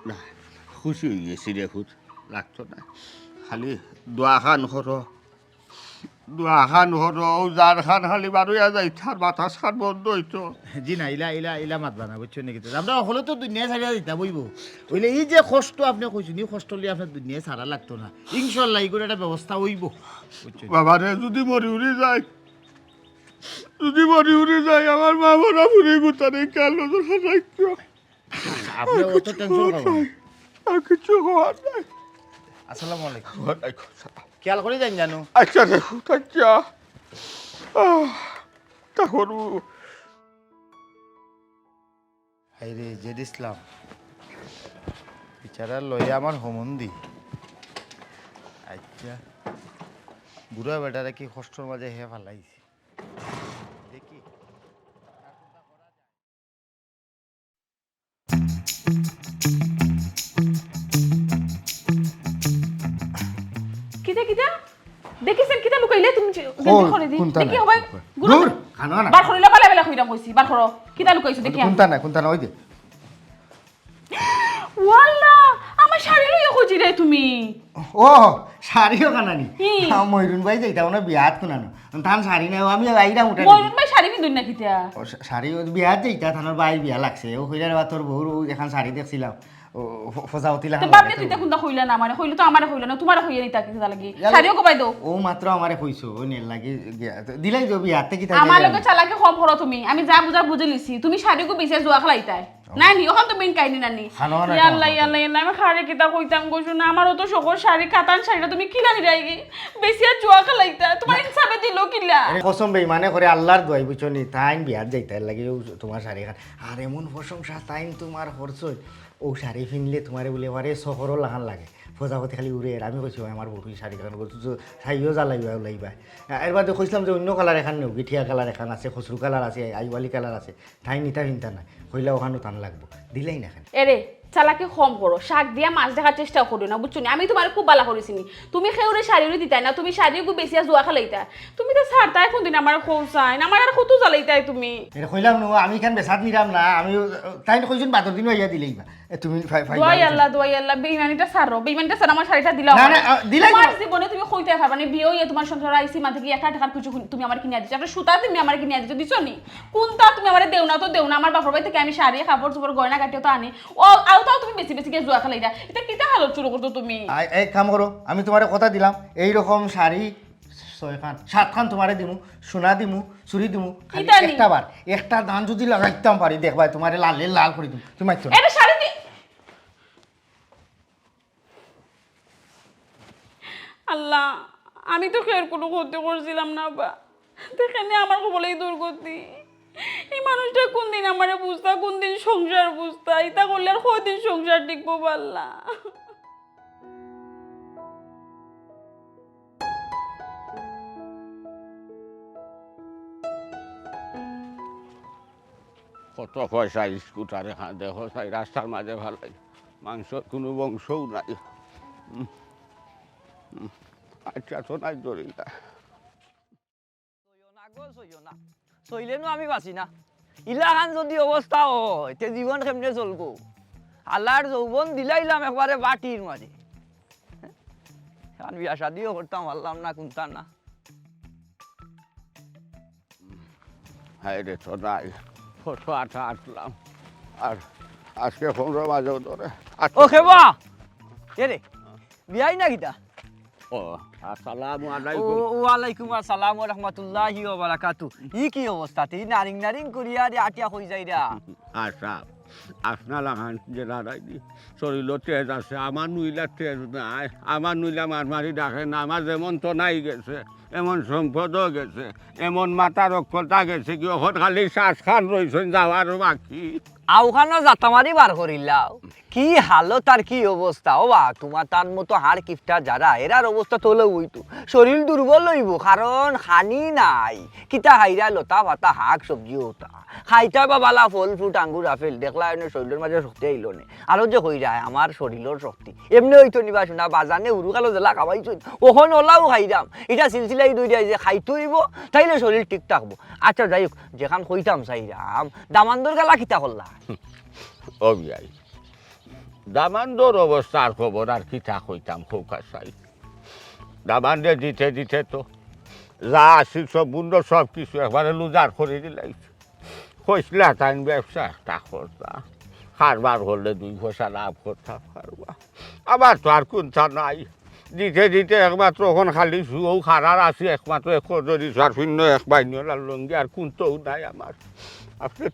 না খুশি হয়ে গেছি রে ফুট লাগতো না খালি দোয়াখান হর যার খান খালি বারুয়া যাই তার বাতাস খান বন্ধ হইতো জি না ইলা মাত বানা বুঝছো নাকি আমরা হলে তো দুনিয়া ছাড়িয়া দিতা বইব ওইলে এই যে কষ্ট আপনি কইছেন এই কষ্ট লিয়ে আপনার দুনিয়া ছাড়া লাগতো না ইনশাল্লাহ এই করে একটা ব্যবস্থা হইব বুঝছো বাবা রে যদি মরি উড়ি যায় আমার মা বড় ফুরি গুতারে কালো রাখতো আপনি অত টেনশন করবেন না। আর কিছু হওয়ার নাই আসসালামু আলাইকুম ওয়ালাইকুম সালাম। খেয়াল করে যান জানো আচ্ছা দেখো আচ্ছা তা করবো হাইরে জেদ ইসলাম বিচারা লইয়া আমার হোমন্দি আচ্ছা বুড়া বেটারা কি কষ্টর মাঝে হে ফালাইছি দেখি কিতা কিতা দেখিছেন কিতা লুকাইলে তুমি কই, করে দি কোনটা দেখি নাই, হবে কই। গুরু দূর, খানো না। বার করিলা পালা বেলা কইরা কইছি বার করো কিতা লুকাইছো দেখি কোনটা না ওই যে ওয়াল্লা আমার শাড়ি লইয়া কইছি রে তুমি ও শাড়িও কানানি কি? ময়ূরন ভাই যাইতা না বিয়াত কোনানো তান শাড়ি নাই আমি আইরা উঠে ময়ূর ভাই শাড়ি পিন্ধুন না কিতা শাড়ি বিয়াত যাইতা থানোর বাইর বিয়া লাগছে ও কইলার বা তোর বউর এখন শাড়ি দেখছিলাম ও ফজাওতি তো বাপনে তুই তা কোনটা কইলা না মানে কইলো তো আমারে কইলা না তোমারে কইয়া নিতা কিতা লাগি শাড়িও কবাই দাও ও মাত্র আমারে কইছো ও নেল লাগি দিলাই যাবি বিয়াতে কি আমার লগে চালাকে কম করো তুমি আমি যা বুঝা বুঝে লিছি তুমি শাড়িও বেঁচে জুয়া খেলাইতাই না নি ওখান তো মেন কাহিনী নানি খানো না ইয়াল্লা ইয়াল্লা ইয়াল্লা আমি শাড়ি কিতা কইতাম কইছো না আমারও তো সকল শাড়ি কাতান শাড়িটা তুমি কিলা নি রাইগি বেশি আর জুয়া খেলাইতা তোমার হিসাবে দিলো কিলা কসম বেইমানে করে আল্লাহর দোয়াই বুঝছো নি তাইন বিয়াত যাইতার লাগে তোমার শাড়ি খান আর এমন প্রশংসা তাইন তোমার হরছই ও শাড়ি পিনলে তোমার বলে এবারে শহরও লাগান লাগে প্রজাপতি খালি উড়ে আমি কইছি আমার বউটি শাড়ি খান করছো শাড়িও জ্বালাইবা ওলাইবা এরবার তো কইছিলাম যে অন্য কালার এখান নেও গিঠিয়া কালার এখান আছে খসরু কালার আছে আইওয়ালি কালার আছে ঠাই নিতা চিন্তা নাই হইলে ওখানেও টান লাগবো দিলেই না খান এরে চালাকে কম করো শাক দিয়া মাছ দেখার চেষ্টা করি না বুঝছো আমি তোমার খুব বালা করেছিনি তুমি খেউরে শাড়িও দিতাই না তুমি শাড়িও খুব বেশি জুয়া খেলাইতা তুমি তো ছাড়তাই কোনদিন আমার খোঁচাই আমার আর কত জ্বালাইতাই তুমি এটা কইলাম নো আমি এখান বেসাত নিলাম না আমি তাই কইছেন বাদর দিন হইয়া দিলেইবা তুমি দোয়াই আল্লাহ বেইমানিটা ছাড়ো বেইমানিটা ছাড় আমার শাড়িটা দিলাও না, না, দিলাই তোমার তো। জীবনে তুমি কইতে পারবা না বিয়ে হইয়া তোমার সংসার আইছি মাঝে কি একটা টাকার কিছু তুমি আমার কিনে দিছো একটা সুতা তুমি আমার কিনে দিছো দিছো নি কোনটা তুমি আমারে দেও না তো দেও না আমার বাপর বাড়ি থেকে আমি শাড়ি কাপড় চোপড় গয়না কাটিও তো আনি ও আও তাও তুমি বেশি বেশি জুয়া খেলাইতা এটা কিটা হালত শুরু করতো তুমি এক কাম করো আমি তোমার কথা দিলাম এই রকম শাড়ি 6 খান 7 খান তোমারে দিমু সোনা দিমু চুরি দিমু খালি কিতা নি? একটা বার একটা দান যদি লাগাইতাম পারি দেখবা তোমারে লাল করে দিম তুমি মাইতো না। এটা শাড়ি দি আল্লাহ আমি তো কেউ কোনো ক্ষতি করছিলাম না বা দেখেনি আমার বলেই দুর্গতি এই মানুষটা কোন দিন আমার বুঝতা কোন দিন সংসার বুঝতা ইতা করলে আর কদিন সংসার টিকবো পারলা কত পয়সা স্কুটারে হ্যাঁ দেখো তাই রাস্তার মাঝে ভালো মাংস কোনো বংশও নাই আচ্ছা তো নাই দরিদ্র চইলেনো আমি বাঁচি না ইলাখান যদি অবস্থা হয় তে জীবন কেমনে চলবো আল্লাহর যৌবন দিলাইলাম একবারে বাটির মাঝে বিয়া শাদিও করতাম পারলাম না কোনটা না হ্যাঁ রে তো নাই ফটো আটলাম আর আজকে 15 বাজেও ধরে ও খেবা কে রে বিয়াই না কিতা ও আসসালামু ও আলাইকুম ওয়ালাইকুম আসসালাম ওয়া রাহমাতুল্লাহি ওয়া বারাকাতু ই কি অবস্থা তে নারিং করিয়া রে আটিয়া হই যাই রা আচ্ছা আপনার লাগান যে দাঁড়াইনি শরীর তেজ আছে আমার নুইলা তেজ নাই আমার নুইলা মারমারি ডাকে না আমার যেমন তো নাই গেছে এমন সম্পদও গেছে এমন মাথার অক্ষতা গেছে কি ওখান খালি শ্বাস খান রয়েছেন যাওয়ারও বাকি আউখানো জাতামারি বার করিলাও কি হালত আর কি অবস্থা ও বা তোমার তার মতো হাড় কিফটা যারা এরার অবস্থা তোলে হইতো শরীর দুর্বল হইব কারণ হানি নাই কিতা হাইরা লতা পাতা শাক সবজি ওটা খাইতা বা বালা ফল ফ্রুট আঙ্গুর আপেল দেখলা এনে শরীরের মাঝে শক্তি আইলো নে আরো যে হয়ে যায় আমার শরীরের শক্তি এমনি হইতো নিবা শোনা বাজানে উরুকালো জেলা খাওয়াইছো ওখন ওলাও খাইতাম এটা সিলসিলাই দুই দিয়ে যে খাইতে হইব তাইলে শরীর ঠিক থাকবো আচ্ছা যাই হোক যেখান কইতাম চাইরাম দামান্দর গেলা খিতা করলা ও বিয়াই দামান্দর অবস্থার খবর আর কিতা কইতাম খোকা চাই দামান্দে দিতে দিতে তো যা আসিল সব বন্ধ সব কিছু একবারে লুজার করে দিলাইছে কইসলা তাই ব্যবসা একটা করতা কারবার হলে 2 পয়সা লাভ করতাম কারবার আবার তো আর কোনটা নাই দিতে দিতে একমাত্র ওখান খালি শুয়েও খারার আছি একমাত্র এখন যদি সার শূন্য এক বাইনিয়ার লঙ্গি আর কোনটাও নাই আমার আপনি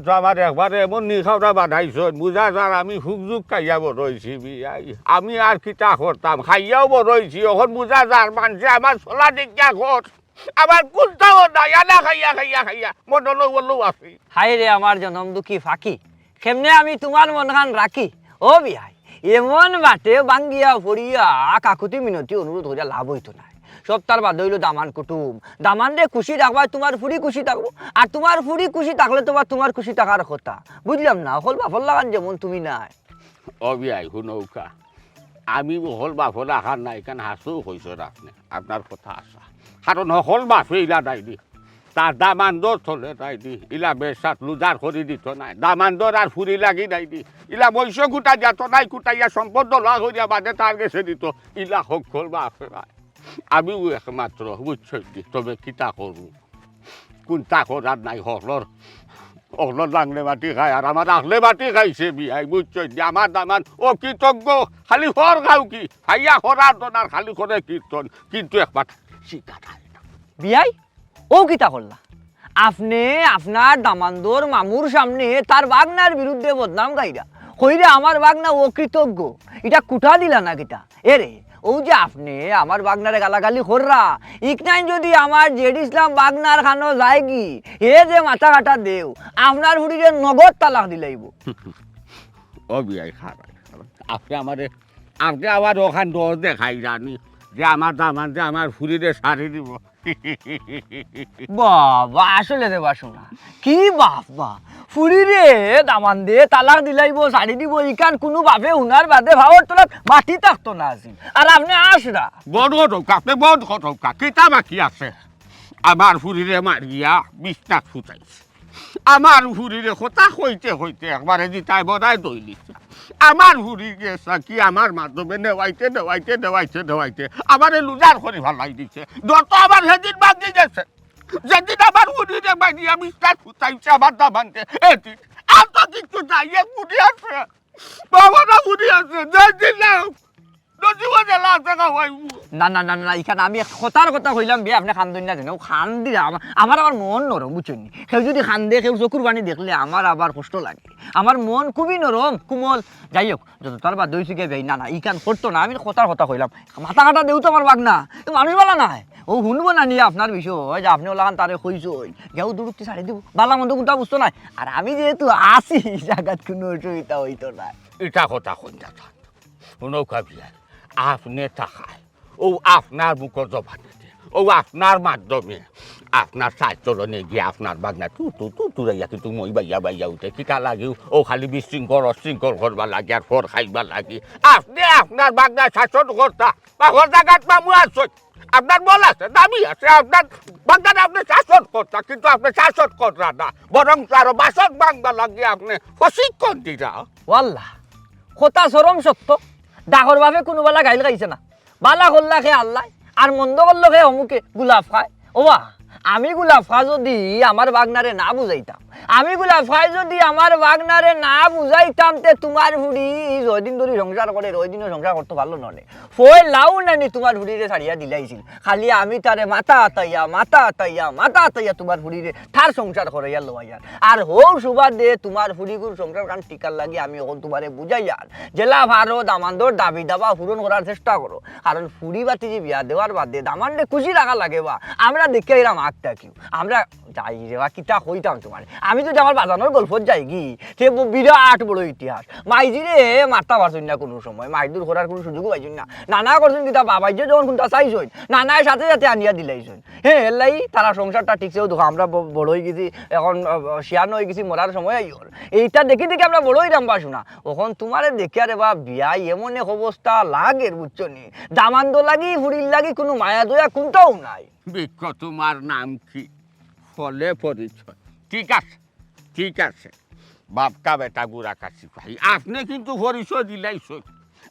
তো আমার একবারে এমন নিখাওটা বানাইছেন বুঝা যার আমি হুকঝুক খাইয়া বড়ইছি বিয়াই আমি আর কিতা করতাম খাইয়াও বড়ইছি এখন বুঝা যার মানছে আমার চলা দিকা ঘর আমার কোনটাও নাই আনা খাইয়া খাইয়া খাইয়া মনলো বললো আছি হাই রে আমার জনম দুঃখী ফাঁকি কেমনে আমি তোমার মন খান রাখি ও বিহাই এমন বাটে বাঙ্গিয়া ফড়িয়া কাকুতি মিনতি অনুরোধ হইয়া লাভ হইতো না সব তার বাদ হইল দামান কুটুম দামান রে খুশি রাখবা তোমার ফুরি খুশি থাকবো আর তোমার ফুরি খুশি থাকলে তোমার খুশি থাকার কথা বুঝলাম না হল বাফল লাগান যেমন তুমি নাই অবিয়াই হুনৌকা আমি হল বাফর রাখার নাই কারণ হাসু হয়েছে আপনি আপনার কথা আসা কারণ হল বাফে ইলা নাই দি তার দামান্দর থলে নাই দি ইলা বেসাত লুজার করে দিত নাই দামান্দর আর ফুরি লাগি নাই দি ইলা বৈশ গুটা যেত নাই কুটাইয়া সম্পদ লাগ হইয়া বাদে তার গেছে দিত ইলা হোক হল বাফে নাই আমিও একমাত্র বুঝছই দি তবে কিতা করবো কোনটা করার নাই হলর অগ্ন ডাংলে মাটি খায় আর আমার আগলে মাটি খাইছে বিয়াই বুঝছই দি আমার দামান ও কৃতজ্ঞ খালি হর গাও কি ভাইয়া হরার দনার খালি করে কীর্তন কিন্তু একবার শিক্ষা থাকে না বিয়াই ও কিতা করলা আপনি আপনার দামান্দর মামুর সামনে তার বাগনার বিরুদ্ধে বদনাম গাইরা কইরে আমার বাগনা ও কৃতজ্ঞ এটা কুঠা দিলা না কিটা এরে ও যে আপনি আমার বাগনারে গালাগালি কররা ইকনাইন যদি আমার জেড ইসলাম বাগনার খানো যায় কি হে যে মাথা কাটা দেও আপনার হুড়িরে নগদ তালাক দিলাইব ও বিয়াই খারাপ আপনি আমার ওখান দোষ দেখাই জানি যে আমার দামান যে আমার ফুরিরে সারি দিব বাবা আসলে রে বাসনা কি বাবা ফুরি রে দামান দে তালাক দিলাইব শাড়ি দিব ইকান কোনো বাপে উনার বাদে ভাবর তোলা মাটি থাকতো না আসিল আর আপনি আসরা বড় ঢোকা আপনি বড় ঢোকা কিতা বাকি আছে আমার ফুরিরে মারিয়া বিশ্বাস ফুটাইছে আমার ফুরিরে কথা হইতে হইতে একবারে জিতাই বদায় দইলিছে আমার ফুরি গেছে কি আমার মাধ্যমে নেওয়াইতে আমার লুজার করে ভালাই দিছে যত আমার সেদিন বাকি গেছে যেদিন আমার ফুরিরে মারিয়া বিশ্বাস ফুটাইছে আমার দামানতে এদিন আর তো কিছু নাই এক ফুরি আছে বাবাটা ফুরি আছে যেদিন না না না না এখানে আমি কথার কথা কইলাম বিয়ে আপনি খান্দন না জানো খান দিলে আমার আবার মন নরম বুঝছেন কেউ যদি খান দে কেউ চকুর বাণী দেখলে আমার আবার কষ্ট লাগে আমার মন খুবই নরম কোমল যাই হোক যত তার বা দই শিখে যাই না না ইখান করতো না আমি কথার কথা কইলাম মাথা কাটা দেও তো আমার বাগ না মানুষ বলা নাই ও শুনবো না নিয়ে আপনার বিষয় যে আপনি ওলাগান তারে কইসই কেউ দূরত্ব ছাড়ি দিব বালা মন্দ কোনটা বুঝতো না আর আমি যেহেতু আসি জায়গাত কোনো অসুবিধা হইতো না এটা কথা কইতা নৌকা বিয়ার আপনি টাকায় ও আপনার মুখর জবানে ও আপনার মাধ্যমে আপনার চারচরণে গিয়ে আপনার বাগনা তুরাইয়া কিন্তু মই বাইয়া উঠে কিটা লাগিও ও খালি বিশৃঙ্খল করবা লাগে আর ফর খাইবা লাগে আপনি আপনার বাগনা শাসন কর্তা বাঘর জায়গাত মামু আসছেন আপনার বল আছে দাবি আছে আপনার বাগনা আপনি শাসন কর্তা কিন্তু আপনি শাসন কর্তা না বরং আরো বাসক বাংলা লাগে আপনি প্রশিক্ষণ দিরা ওয়াল্লাহ কথা চরম সত্য ডাকর বাপে কোনো বেলা গাইল গাইছে না বালা করলা খে আল্লাহ আর মন্দ করলো খে অমুকে গুলাফ খায় ওবা আমি গুলাফ খা যদি আমার বাগনারে না বুঝাইতাম আমি গুলাফ খাই যদি আমার বাগনারে না বুঝাইতাম তে তোমার হুড়ি যদিন ধরে সংসার করে ওই দিনও সংসার করতে পারলো ননে ফই লাউ নানি তোমার হুড়িরে ছাড়িয়া দিলাইছিল খালি আমি তারে মাথা আতাইয়া তোমার হুড়িরে তার সংসার করাইয়া লোয়াইয়ার আর হোক সুবাদ দে তোমার হুড়িগুর সংসার কান টিকার লাগি আমি এখন তোমারে বুঝাইয়ার জেলা ভারো দামান্দর দাবি দাবা পূরণ করার চেষ্টা করো কারণ ফুড়ি বাতি যে বিয়া দেওয়ার বাদে দামান্ডে খুশি রাখা লাগে বা আমরা দেখে এরা কিতা কিউ আমরা যাই রে বা কিতা কইতাম তোমার আমি যদি আমার বাজানোর গল্পত যাই কি সে বিরাট বড় ইতিহাস মাইজি রে মারতা পারছেন না কোনো সময় মাইদুর করার কোনো সুযোগও পাইছেন না নানা করছেন কিতা বাবাই যে যখন কোনটা চাইছেন নানার সাথে সাথে আনিয়া দিলাইছেন হ্যাঁ এলাই তারা সংসারটা ঠিকছেও দেখো আমরা বড় হয়ে গেছি এখন শিয়ানো হয়ে গেছি মরার সময় আইর এইটা দেখি দেখি আমরা বড় হইলাম পাসু না ওখন তোমারে দেখে রে বা বিয়া এমন এক অবস্থা লাগের বুঝছো নি দামান্দ লাগি ফুড়ির লাগি কোনো মায়া দয়া কোনটাও নাই বৃক্ষ তোমার নাম কি ফলে পরিচয় ঠিক আছে ঠিক আছে বাপটা বেটা গুড়া কাছি ভাই আপনি কিন্তু পরিচয় দিলাইছেন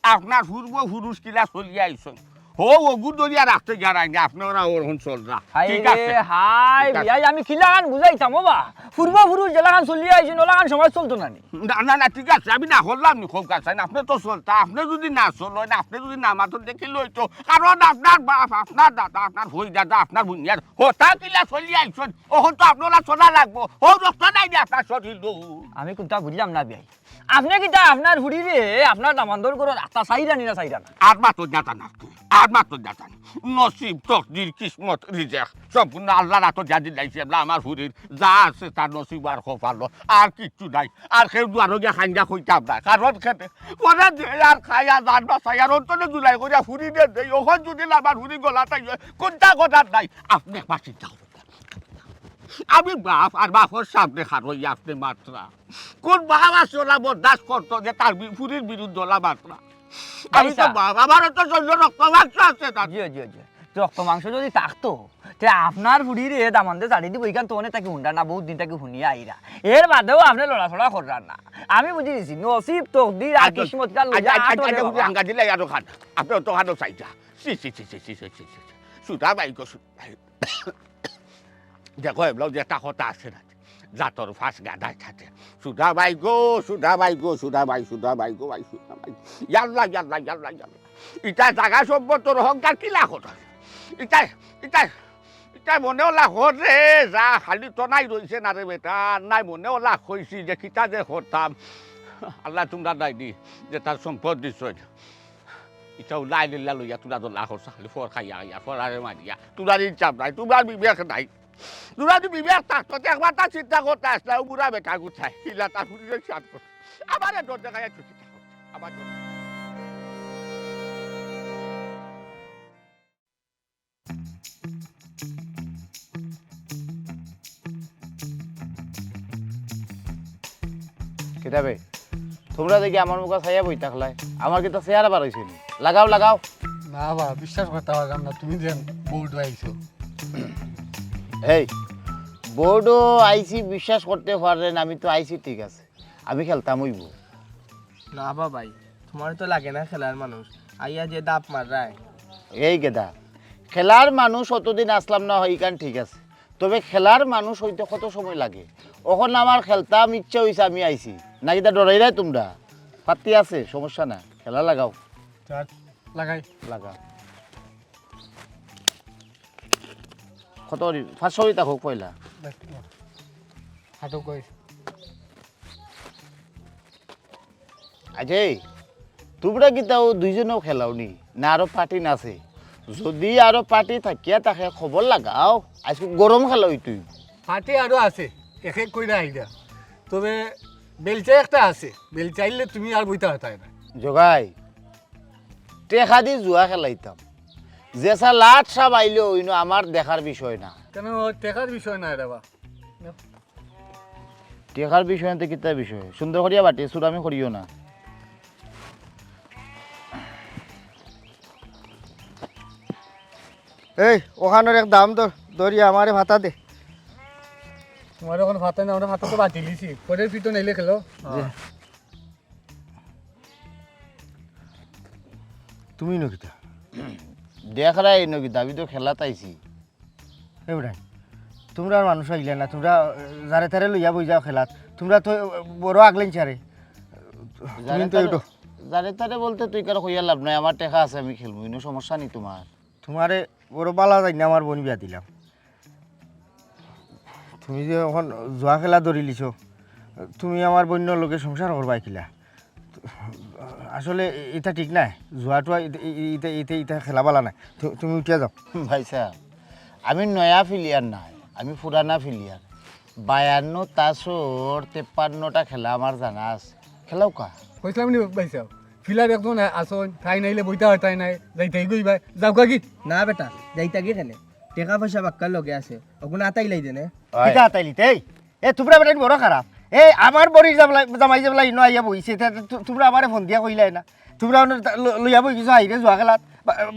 আপনার পূর্ব পুরুষ কিলা চলিয়ে আইছেন হো ওগু দরিয়া রাখতে যারাই না আপনারা ওরকম চল না ঠিক আছে হাই ঠিক আছে। বিয়াই আমি কিলাগান বুঝাইতাম ও বা পূর্ব পুরুষ জেলাগান চলিয়ে আইছেন ওলাগান সমাজ চলতো না নি না না না ঠিক আছে আমি না হলাম নি খুব কাছে আপনি তো চলতা আপনি যদি না চলেন আপনি যদি না মাথর দেখে লইতো কারণ আপনার বাপ আপনার দাদা আপনার হই দাদা আপনার বুনিয়ার হতা কিলা চলিয়ে আইছেন ওখন তো আপনারা চলা লাগবো ও রক্ত নাই যে আপনার শরীর আমি কোনটা বুঝলাম না বিয়াই আপনি কিতা আপনার হুড়ি রে আপনার দামান্দর করে রাস্তা চাইরা নি না চাইরা না আর মাত্র জাতা না আর মাত্র জাতা না নসিব তকদির কিসমত রিজেক সম্পূর্ণ আল্লাহ রাত যা দিলাইছে আমার হুড়ির যা আছে তার নসিব আর খোফালো আর কিচ্ছু নাই আর কেউ দুয়ারো গিয়া খাইয়া খুঁজতাম না কারণ খেতে পরে আর খাইয়া জান বাসাই আর অন্তনে জুলাই করিয়া হুড়ি দিয়ে দেয় ওখান যদি আমার হুড়ি গলা তাই কোনটা কথার নাই আপনি একবার চিন্তা করবেন আমি বাপ আর বাপর সামনে খারই আপনি মাত্রা কোন বাপ আছে ওরা বরদাস্ত করতো যে তার ফুরির বিরুদ্ধে ওলা মাত্রা আমি তো বাপ আমারও তো শরীর রক্ত মাংস আছে তার জি জি জি রক্ত মাংস যদি থাকতো তে আপনার হুড়ি রে দামান্দে চাড়ি দিব এখান তো অনেক তাকে হুন্ডা না বহুত দিন তাকে শুনিয়ে আইরা এর বাদেও আপনি লড়াছড়া করার না আমি বুঝি দিছি নসিব তকদির আর কিসমত কাল আঙ্গা দিলে আরো খান আপনি তো খানো চাইটা সি সি সি সি সি সি সি সি সুধা বাইক দেখো এগুলো যে একটা কথা আছে না জাতর ফাঁস গাদায় থাকে সুধা বাই গো সুধা বাই গো সুধা বাই সুধা বাই গো বাই সুধা বাই ইয়াল্লা ইয়াল্লা ইয়াল্লা ইয়াল্লা ইটা জাগা সম্পত্তর অহংকার কি লাখ ইটাই ইটাই ইটাই মনেও লাখ রে যা খালি তো নাই রয়েছে না রে বেটা নাই মনেও লাখ হয়েছি যে কিতা যে করতাম আল্লাহ তোমরা নাই দি যে তার সম্পদ দিছ ইটা ওলাই লিল্লা লইয়া তোরা তো লাখ খালি ফর খাইয়া খাইয়া ফরারে মারিয়া তোরা চাপ নাই তোমার বিবেক নাই তোরা যদি বিবেক থাকতো একবার তার চিন্তা করতে আসলে বুড়া বেটা গুছায় কিলা তার ফুটিতে চাপ করছে আবার তোর জায়গায় ছুটি আবার কিতাবে তোমরা দেখি আমার মুখে ছাইয়া বই থাকলাই আমার কিন্তু চেয়ার আবার হয়েছে লাগাও লাগাও না বা বিশ্বাস করতে পারলাম না তুমি যে বোর্ড আইছো এই বোর্ডও আইসি বিশ্বাস করতে পারেন আমি তো আইসি ঠিক আছে আমি খেলতাম হইব না বাবাই তোমার তো লাগে না খেলার মানুষ আইয়া যে দাপ মারায় এই গেদা খেলার মানুষ অতদিন আসলাম না হয় কান ঠিক আছে তবে খেলার মানুষ হইতে কত সময় লাগে ওখন আমার খেলতাম ইচ্ছা হয়েছে আমি আইছি না কিতা ডরাই রায় তোমরা পাত্তি আছে সমস্যা না খেলা লাগাও লাগাই লাগা কত 500 টাকা হোক পয়লা হাঁটো কই আজে তোমরা কিতাও দুইজনেও খেলাও নি না আরো পার্টি নাছে যদি আরো পার্টি থাকিয়া তাকে খবর লাগাও আজকে গরম খেলাও তুই হাঁটি আরও আছে এক এক কইরা আইডা তবে বেলচা একটা আছে বেলচা আইলে তুমি আর বইতে হতায় না জগাই টেকা দি জুয়া খেলাইতাম যেসা লাট সাপ আইলেও ইনো আমার দেখার বিষয় না কেন টেকার বিষয় না এটা বা টেকার বিষয় না কিতা বিষয় সুন্দর করিয়া বাটি সুরামি করিও না এই ওখানের এক দাম তো দরিয়া আমারে ভাতা দে তোমার এখন ভাতা না আমরা ভাতা তো বাতি লিছি পরের ফিটো নাইলে খেলো তুমি নকিতা দেখারা এই নকিতা আমি তো খেলা তাইছি এবারে তোমরা আর মানুষ আইলে না তোমরা যারে তারে লইয়া বই যাও খেলাত তোমরা তো বড় আগলেন চারে যারে তারে বলতে তুই কারো কইয়া লাভ নাই আমার টেকা আছে আমি খেলবো কোনো সমস্যা নেই তোমার তোমারে বড় বালা যাই না আমার বোন বিয়া দিলাম তুমি যে এখন জুয়া খেলা ধরি লিছ তুমি আমার বন্যর লোকে সংসার করবা কিলা আসলে এটা ঠিক নাই জুয়াটা ইটা খেলা বালা নাই তুমি উঠিয়া যাও ভাই সাহেব আমি নয়া ফিলিয়ার নাই আমি পুরানা প্লেয়ার 52 তাসর 53টা খেলা আমার জানা আছে খেলাও কা কইছিলাম নি ভাই সাহেব ফিলার একজন আসন ঠাই নাইলে বইতা হয় ঠাই নাই যাইতেই গই ভাই যাও কা কি না বেটা যাইতা কি খেলে টাকা পয়সা বাক্কার লগে আছে ওগুলো আতাই লাই দেনে কিতা তাইলি তেই এ তোমরা বেটা বড় খারাপ এই আমার বড়ি জামাই যাবলা ইনো আইয়া বইছে তোমরা আমারে ফোন দিয়া কইলাই না তোমরা লইয়া বই কিছু আইরে যোৱা খেলাত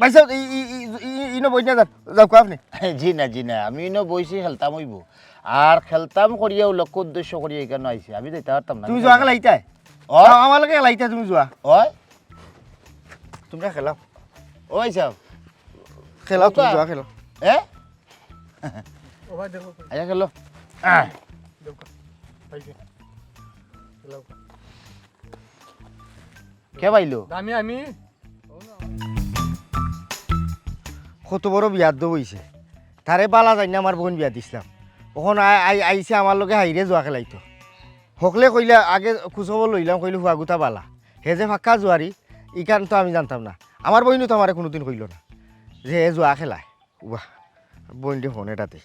ভাইসা ইনো বই না যাও কা আপনি জি না আমি ইনো বইছি খেলতাম হইব আর খেলতাম করিয়া লক্ষ্য উদ্দেশ্য করিয়া এখানে আইছি আমি যাইতে পারতাম না তুমি যোৱা খেলাইতাই আমার লগে খেলাইতা তুমি যোৱা ওই তোমরা খেলাও ওই সাহেব খেলাও তুমি যোৱা খেলো এ ও ভাই দেখো আয়া খেলো দেখো পাইছে লাও কে পাইলো আমি কত বড় বিয়ার দো হইছে তারে বালা যাই না আমার বোন বিয়া দিছিলাম ওখন আইছে আমার লগে হাইরে যোৱা খেলাইতো হকলে কইলে আগে খুচবর লইলাম কইলে হুয়াগুতা বালা হে যে ফাঁকা জোয়ারি ইকান তো আমি জানতাম না আমার বইনও তো আমার কোনোদিন কইল না যে হে যোৱা খেলায় বাহ বোন দিয়ে ফোন এটাতে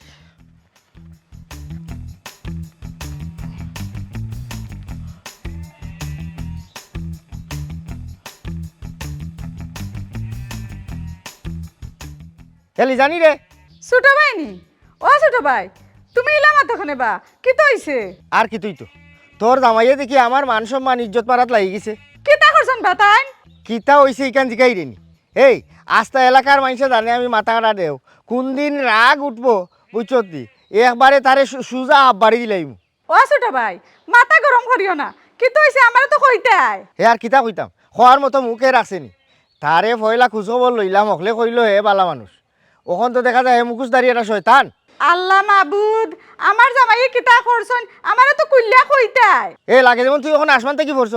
খেলি জানি রে ছোট ভাই নি ও ছোট ভাই তুমি ইলাম এতক্ষণে বা কি তো হইছে আর কি তুই তো তোর জামাইয়ে দেখি আমার মান সম্মান ইজ্জত মারাত লাগি গেছে কি তা করছেন বাতান কিতা হইছে ইকান জিকাই রেনি এই আস্তা এলাকার মানুষে জানে আমি মাথা কাটা দেও কোন দিন রাগ উঠবো বুঝছত দি একবারে তারে সুজা হাফ বাড়ি দিলাইমু ও ছোট ভাই মাথা গরম করিও না কি তো হইছে আমারে তো কইতাই হে আর কিতা কইতাম খোয়ার মতো মুখে রাখছেনি তারে ফয়লা খুশখবর লইলাম হকলে কইল হে বালা মানুষ ওখান তো দেখা যায় হে মুখোশধারী একটা শয়তান আল্লাহ মাবুদ আমার জামাইয়ে কিতা করছন আমারে তো কুল্লা কইতাই এ লাগে যেমন তুই এখন আসমান থেকে পড়ছ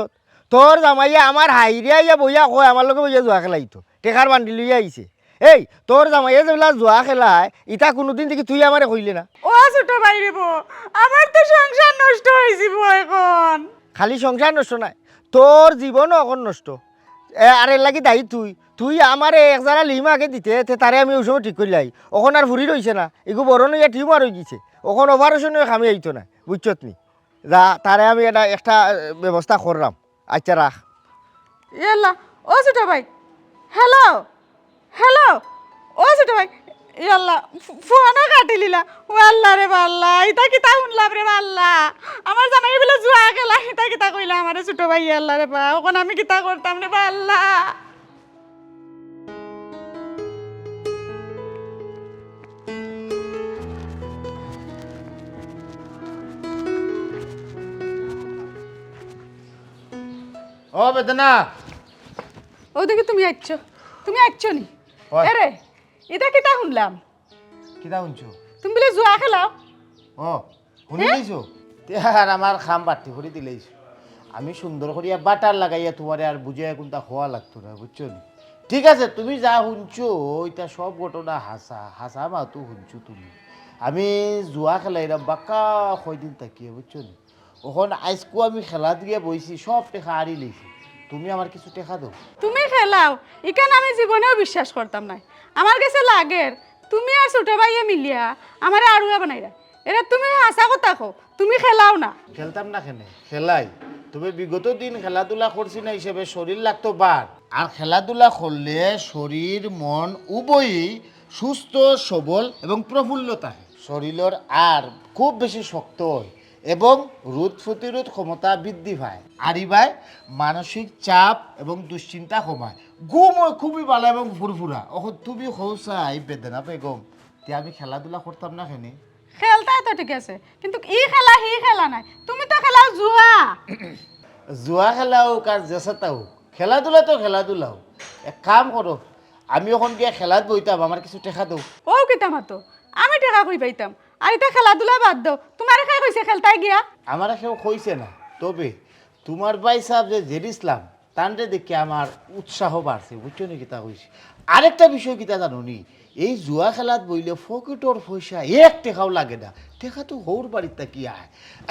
তোর জামাইয়া আমার হাইরিয়া ইয়া বইয়া কয় আমার লগে বইয়া যোৱা খেলাইতো টেকার বান্ডি লইয়া আইছে এই তোর জামাইয়া যেগুলা যোৱা খেলায় ইটা কোনোদিন দেখি তুই আমারে কইলে না ও ছোট ভাই রে বো আমার তো সংসার নষ্ট হইছে বো এখন খালি সংসার নষ্ট নাই তোর জীবনও এখন নষ্ট আর এর লাগি দায়ী তুই আমার এক জারা লিম আগে দিতে তারে আমি ওই সময় ঠিক করলাই ওখন আর ভুরি রইছে না এগু বড় নইয়া টিউমার হয়ে গেছে ওখন অপারেশন হয়ে খামি আইতো না বুঝছত নি যা তারে আমি একটা ব্যবস্থা করলাম আচ্ছা রাখ ইয়াল্লা ও ছোট ভাই হ্যালো হ্যালো ও ছোট ভাই ইয়াল্লা ফোনও কাটি লিলা ও আল্লাহ রে বাল্লা ইতা কিতা শুনলাম রে বাল্লা আমার জামাই বলে জুয়া খেলা ইতা কিতা কইলা আমারে ছোট ভাই আল্লাহ রে বা ওখন আমি কিতা করতাম রে বাল্লা ও বেদনা ও দেখি তুমি আইছো নি হয়। এরে এটা কিতা শুনলাম কিতা শুনছো তুমি বলে জুয়া খেলাও ও শুনি দিছো আর আমার খাম বাড়তি করে দিলেইছো আমি সুন্দর করিয়া বাটার লাগাইয়া তোমারে আর বুঝাইয়া কোনটা হওয়া লাগতো না বুঝছো নি ঠিক আছে তুমি যা শুনছো ওইটা সব ঘটনা হাসা মাতো শুনছো তুমি আমি জুয়া খেলাইলাম বাক্কা কয়দিন তাকিয়ে বুঝছো নি ওখানে আজকু আমি খেলা দিয়ে বইছি সব টেকা আড়ি লইছি তুমি আমার কিছু টেকা দাও তুমি খেলাও ইকান আমি জীবনেও বিশ্বাস করতাম না আমার কাছে লাগের তুমি আর ছোট ভাইয়া মিলিয়া আমারে আড়ুয়া বানাইরা এরা তুমি হাসা কথা কো তুমি খেলাও না খেলতাম না কেন খেলাই তবে বিগত দিন খেলাধুলা করছি না হিসেবে শরীর লাগতো বার আর খেলাধুলা করলে শরীর মন উভয়ই সুস্থ সবল এবং প্রফুল্ল থাকে শরীরের আর খুব বেশি শক্ত হয় এবং রোগ প্রতিরোধ ক্ষমতা বৃদ্ধি পায় আর ইবাই মানসিক চাপ এবং দুশ্চিন্তা কমায় ঘুম খুবই ভালো এবং ফুরফুরা এখন তুমি হৌসাই বেদনা বেগম তে আমি খেলাধুলা করতাম না কেন খেলতাই তো ঠিক আছে কিন্তু ই খেলা হি খেলা নাই তুমি তো খেলাও জুয়া জুয়া খেলা হোক আর জেসাতা হোক খেলাধুলা তো খেলাধুলা হোক এক কাম করো আমি ওখান গিয়ে খেলাত বইতাম আমার কিছু টেকা দাও ও কিতা মাতো আমি টাকা কই পাইতাম আর এটা খেলাধুলা বাদ দাও তোমার খাই কইছে খেলতাই গিয়া আমার কেউ কইছে না তবে তোমার ভাই সাহেব যে জেরিসলাম তানরে দেখে আমার উৎসাহ বাড়ছে বুঝছো নি কিতা কইছি আরেকটা বিষয় কিতা জানো নি এই জুয়া খেলাত বইলে ফকেটর পয়সা এক টেকাও লাগে না টেকা তো হৌর বাড়ির থাকি আয়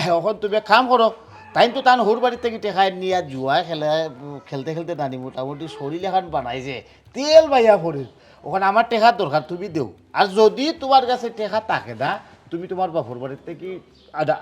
এখন তুমি কাম করো তাই তো তান হৌর বাড়ির থেকে টেকায় নিয়ে জুয়া খেলতে খেলতে নানি মোটামুটি শরীর এখন বানাইছে তেল বাইয়া পড়ে ওখানে আমার টেকার দরকার তুমি দেও আর যদি তোমার কাছে টেকা থাকে না তুমি তোমার বাপর বাড়ির থেকে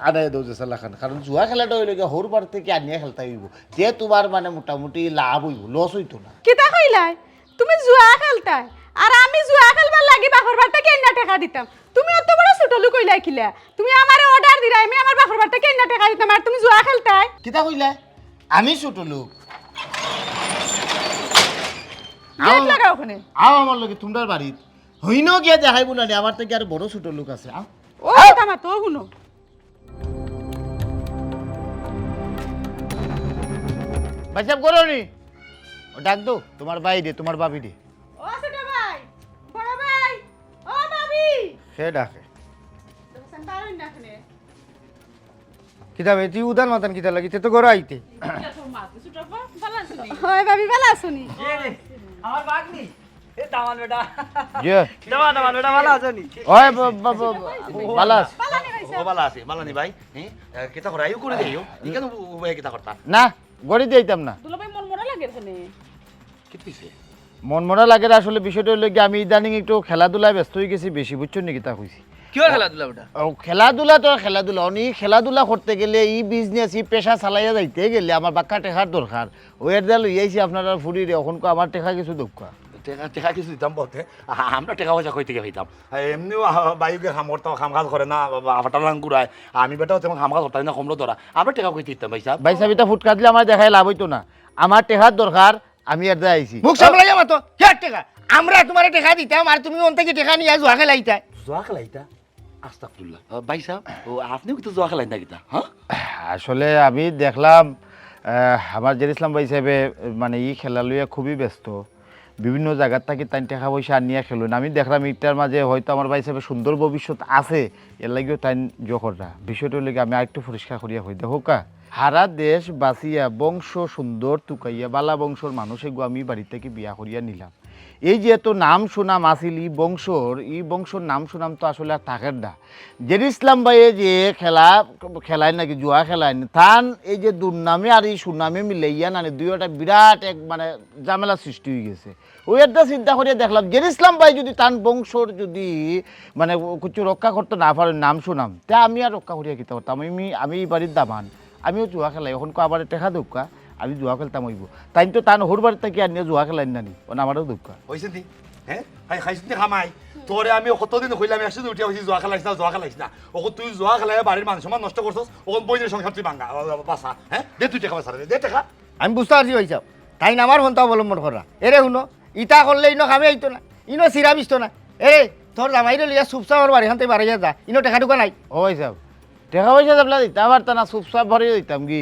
আদায় দাও যে চালাখান, কারণ জুয়া খেলাটা হইলে গিয়ে হোর বাড়ি থেকে আনিয়ে খেলতে হইব, যে তোমার মানে মোটামুটি লাভ হইব, লস হইতো না। কিতা কইলাই তুমি জুয়া খেলতাই আর আমি জুয়া খেলবার লাগি বাপর বাড়িতে কেন্না টাকা দিতাম। তুমি অত বড় ছোট লোক কইলাই কিলা? তুমি আমারে অর্ডার দিলা, আমি আমার বাপর বাড়িতে কেন্না টাকা দিতাম আর তুমি জুয়া খেলতাই? কিতা কইলা? আমি ছোট লোক, গেট লাগাও ওখানে। আও আমার লগে তোমরা বাড়িত হইনো গিয়া দেখাইব না, আমার থেকে আর বড় ছোট লোক আছে। আও ও কথা মা তো শুনো। ভাই সাহেব করো নি, ও ডাক দো তোমার ভাই রে, তোমার ভাবি রে। ও ছোট ভাই, বড় ভাই, ও ভাবি। সে ডাকে দেখছেন পারেন না এখানে। কিতা বেটি উদান মাতান কিতা লাগিতে তো ঘরে আইতে। হয় ভাবি ভালো আছনি? আমার বাগনি এ দামান বেটা যে দামান বেটা ভালো আছো নি? ওই বালাস ও বালা আছে মালানি ভাই কেতা করে আইও করে দেইও ইকেন উবাই কেতা করতা না গড়ি দিতাম না। দুলাভাই মন মরা লাগে এখানে। কি কইছে মন মরা লাগে, আসলে বিষয়টা হলো কি আমি ইদানিং একটু খেলাধুলায় ব্যস্ত হয়ে গেছি বেশি, বুঝছো নাকি তা কইছি। কি খেলাধুলা ওটা? খেলাধুলা তো খেলাধুলা, অনেক খেলাধুলা করতে গেলে ই বিজনেস ই পেশা চালাইয়া যাইতে গেলে আমার বাক্কা টেকার দরকার। ওয়ের দেয়া লইয়াইছি আপনারা ফুরিরে, অখনকো আমার টেকা কিছু দক্ষ। টেকা কিছু দিতাম বলতে আমরা টেকা পয়সা কই থেকে হইতাম, এমনিও বাইকে খাম করতাম, খাম কাজ করে না আফাটালাং ঘুরায়, আমি বেটাও তেমন খাম কাজ করতাম না, কমলো ধরা আমরা টেকা কই দিতাম ভাই সাহেব। ভাই সাহেব এটা ফুটকা দিলে আমার দেখাই লাভ হইতো না, আমার টেকার দরকার, আমি এর দেয়া আইছি। মুখ সামলাই যাবা তো কে টেকা, আমরা তোমার টেকা দিতাম আর তুমি ওন থেকে টেকা নিয়ে জুয়া খেলাইতা। জোয়া খেলাইতা? আস্তাগফিরুল্লাহ ভাই সাহেব, ও আপনিও কিন্তু জোয়া খেলাই না কিতা? হ্যাঁ আসলে আমি দেখলাম আমার জের ইসলাম ভাই সাহেবে মানে ই খেলা লইয়া খুবই ব্যস্ত, বিভিন্ন জায়গার থেকে তাই টাকা পয়সা আনিয়া খেলুন। আমি দেখলাম ইটার মাঝে হয়তো আমার ভাই সাহেবের সুন্দর ভবিষ্যৎ আছে, এর লাগেও তাই জোকররা বিষয়টা লেগে আমি আরেকটু পরিষ্কার করিয়া হই দেখো কা হারা দেশ বাঁচিয়া বংশ সুন্দর তুকাইয়া বালা বংশর মানুষ এগো আমি বাড়ি থেকে বিয়া করিয়া নিলাম। এই যে এত নাম সুনাম আসিল ই বংশর নাম সুনাম তো আসলে আর থাকের না। জের ইসলাম ভাইয়ে যে খেলায় নাকি জুয়া খেলায় না, তান এই যে দুর্নামে আর এই সুনামে মিলাইয়া না দুইটা বিরাট এক মানে ঝামেলা সৃষ্টি হয়ে গেছে। ওই একটা চিন্তা করিয়া দেখলাম জের ইসলাম ভাই যদি তান বংশর যদি মানে কিছু রক্ষা করতে না পারে নাম সুনাম, তা আমি আর রক্ষা করিয়া কিতা করতাম। আমি এই বাড়ির দামান, আমিও জুয়া খেলাই, এখন আবার টেকা দোকা আমি জুয়া খেলতাম হইব, তাই তো তান হোর বাড়ির থেকে আনিয়ে জুয়া খেলাই নানি, ওনা আমারও দোকা হইছে দি হ্যাঁ হাই খাইছিস খামাই তোরে আমি কতদিন কইলাম একসাথে উঠে হইছি জোয়া খেলাইছ না জোয়া খেলাইছ না, ওখন তুই জোয়া খেলাই বাড়ির মান সম্মান নষ্ট করছস, ওখন বইনের সংসার তুই ভাঙা বাসা। হ্যাঁ দে তুই টাকা পয়সা দে টাকা। আমি বুঝতে পারছি ভাই সাহেব, তাই না আমার ফোনটা অবলম্বন করা। এরে শুনো ইটা করলে ইনো খামে আইতো না, ইনো সিরা বিস্ত না। এরে তোর জামাইরে লিয়া চুপচাপ আমার বাড়িখান থেকে বাড়িয়া যা, ইনো টেকা টুকা নাই। ও ভাই সাহেব টেকা পয়সা যাবলা দিতাম আর তা না চুপচাপ ভরিয়ে দিতাম কি।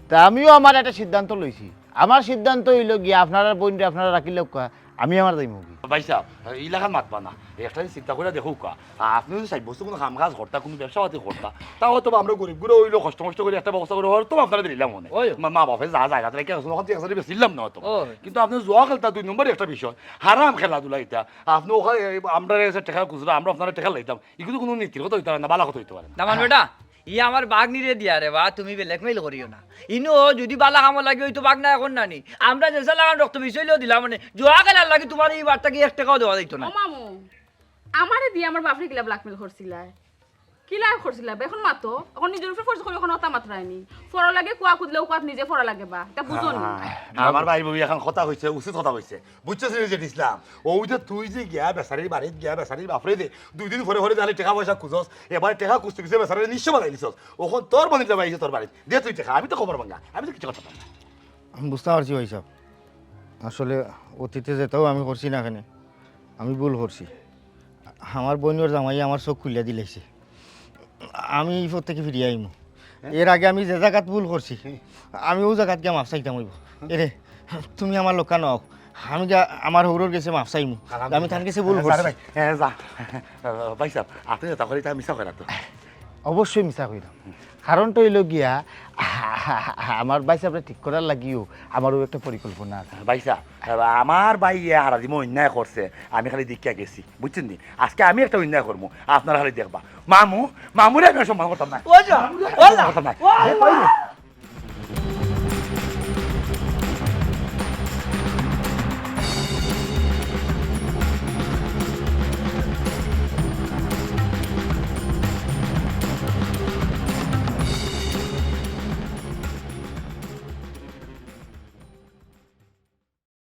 তা আমিও আমার একটা সিদ্ধান্ত লইছি, আমার সিদ্ধান্ত হইল গিয়ে আপনারা বইনটা আপনারা রাখিলে আমি আমার যাইম কি। ভাই সাহেব ইলাকাত মাতবা না, একটা চিন্তা করে দেখো কা আপনি যদি সাইড বস্তু কোনো কাম কাজ করতা কোনো ব্যবসা পাতি করতা, তাও তো আমরা গরিব গুলো হইলো কষ্ট মষ্ট করে একটা ব্যবস্থা করে হয়তো আপনারা দিলাম মনে মা বাপে যা জায়গা থেকে বেশিলাম না হতো। কিন্তু আপনি জোয়া খেলতা 2 নম্বর একটা বিষয় হারাম খেলাধুলা, এটা আপনি ওখানে আমরা টাকা খুচরা আমরা আপনারা টাকা লাইতাম, এগুলো কোনো নীতির কথা হইতে পারে না, বালা কথা হইতে পারে না। দামান বেটা ই আমার বাগনি রে দিয়া রে বা তুমি বেলেগ মেল করিও না, ইনো যদি বালা কাম লাগে হইতো বাগনা এখন নানি আমরা যেসা লাগান রক্ত বিষয়লেও দিলাম মানে জোয়া খেলার লাগে তোমার এই বার্তা কি 1 টাকাও দেওয়া যাইতো না। ও মামু আমারে দিয়ে আমার বাপরে কিলা ব্ল্যাকমেল করছিলা, কিলা করছিলা এখন মাতো এখন নিজের উপরে ফোর্স করে এখন অতা মাত্রায়নি ফরা লাগে কুয়া কুদলেও কুয়াত নিজে ফরা লাগে বা এটা বুঝোনি। আমার ভাই বই এখন কথা হয়েছে উচিত কথা হয়েছে বুঝছিস যে ইসলাম ওই যে তুই যে গিয়া বেচারির বাড়িতে গিয়া বেচারির বাপরে দে 2 দিন পরে পরে তাহলে টাকা পয়সা খুঁজস, এবার টাকা খুঁজতে গেছে বেচারির নিশ্চয় বাড়াই দিছস, ওখন তোর মনে যাবা তোর বাড়িতে দে তুই টাকা, আমি তো খবর ভাঙ্গা আমি তো কিছু কথা পাই না। আমি বুঝতে পারছি ভাই সাহেব, আসলে অতীতে যেতেও আমি করছি না, এখানে আমি ভুল করছি। আমার বোনের জামাই আমার চোখ খুলিয়া দিলাইছে, আমি এই পথ থেকে ফিরিয়ে আইমু। এর আগে আমি যে জায়গাত ভুল করছি আমি ও জায়গাত গিয়ে মাফ চাইতাম হইব। এরে তুমি আমার লোকা নাও, আমি যা আমার হৌরর গেছে মাফ চাইমু, আমি তার কাছে ভুল করছি। ভাই হ্যাঁ যা ভাই সাহেব আপনি যেটা করি তা মিশা করে তো অবশ্যই মিছা কইলাম, কারণটা হইল গিয়া আমার ভাই সাহেবরা ঠিক করার লাগিও আমারও একটা পরিকল্পনা আছে। ভাই সাহেব আমার ভাই হারাদিমো অন্যায় করছে, আমি খালি দীক্ষা গেছি বুঝছেন নি, আজকে আমি একটা অন্যায় করবো আপনারা খালি দেখবা। মামুরে আমি সম্মান করতাম না, ও যা ও যা করতাম না।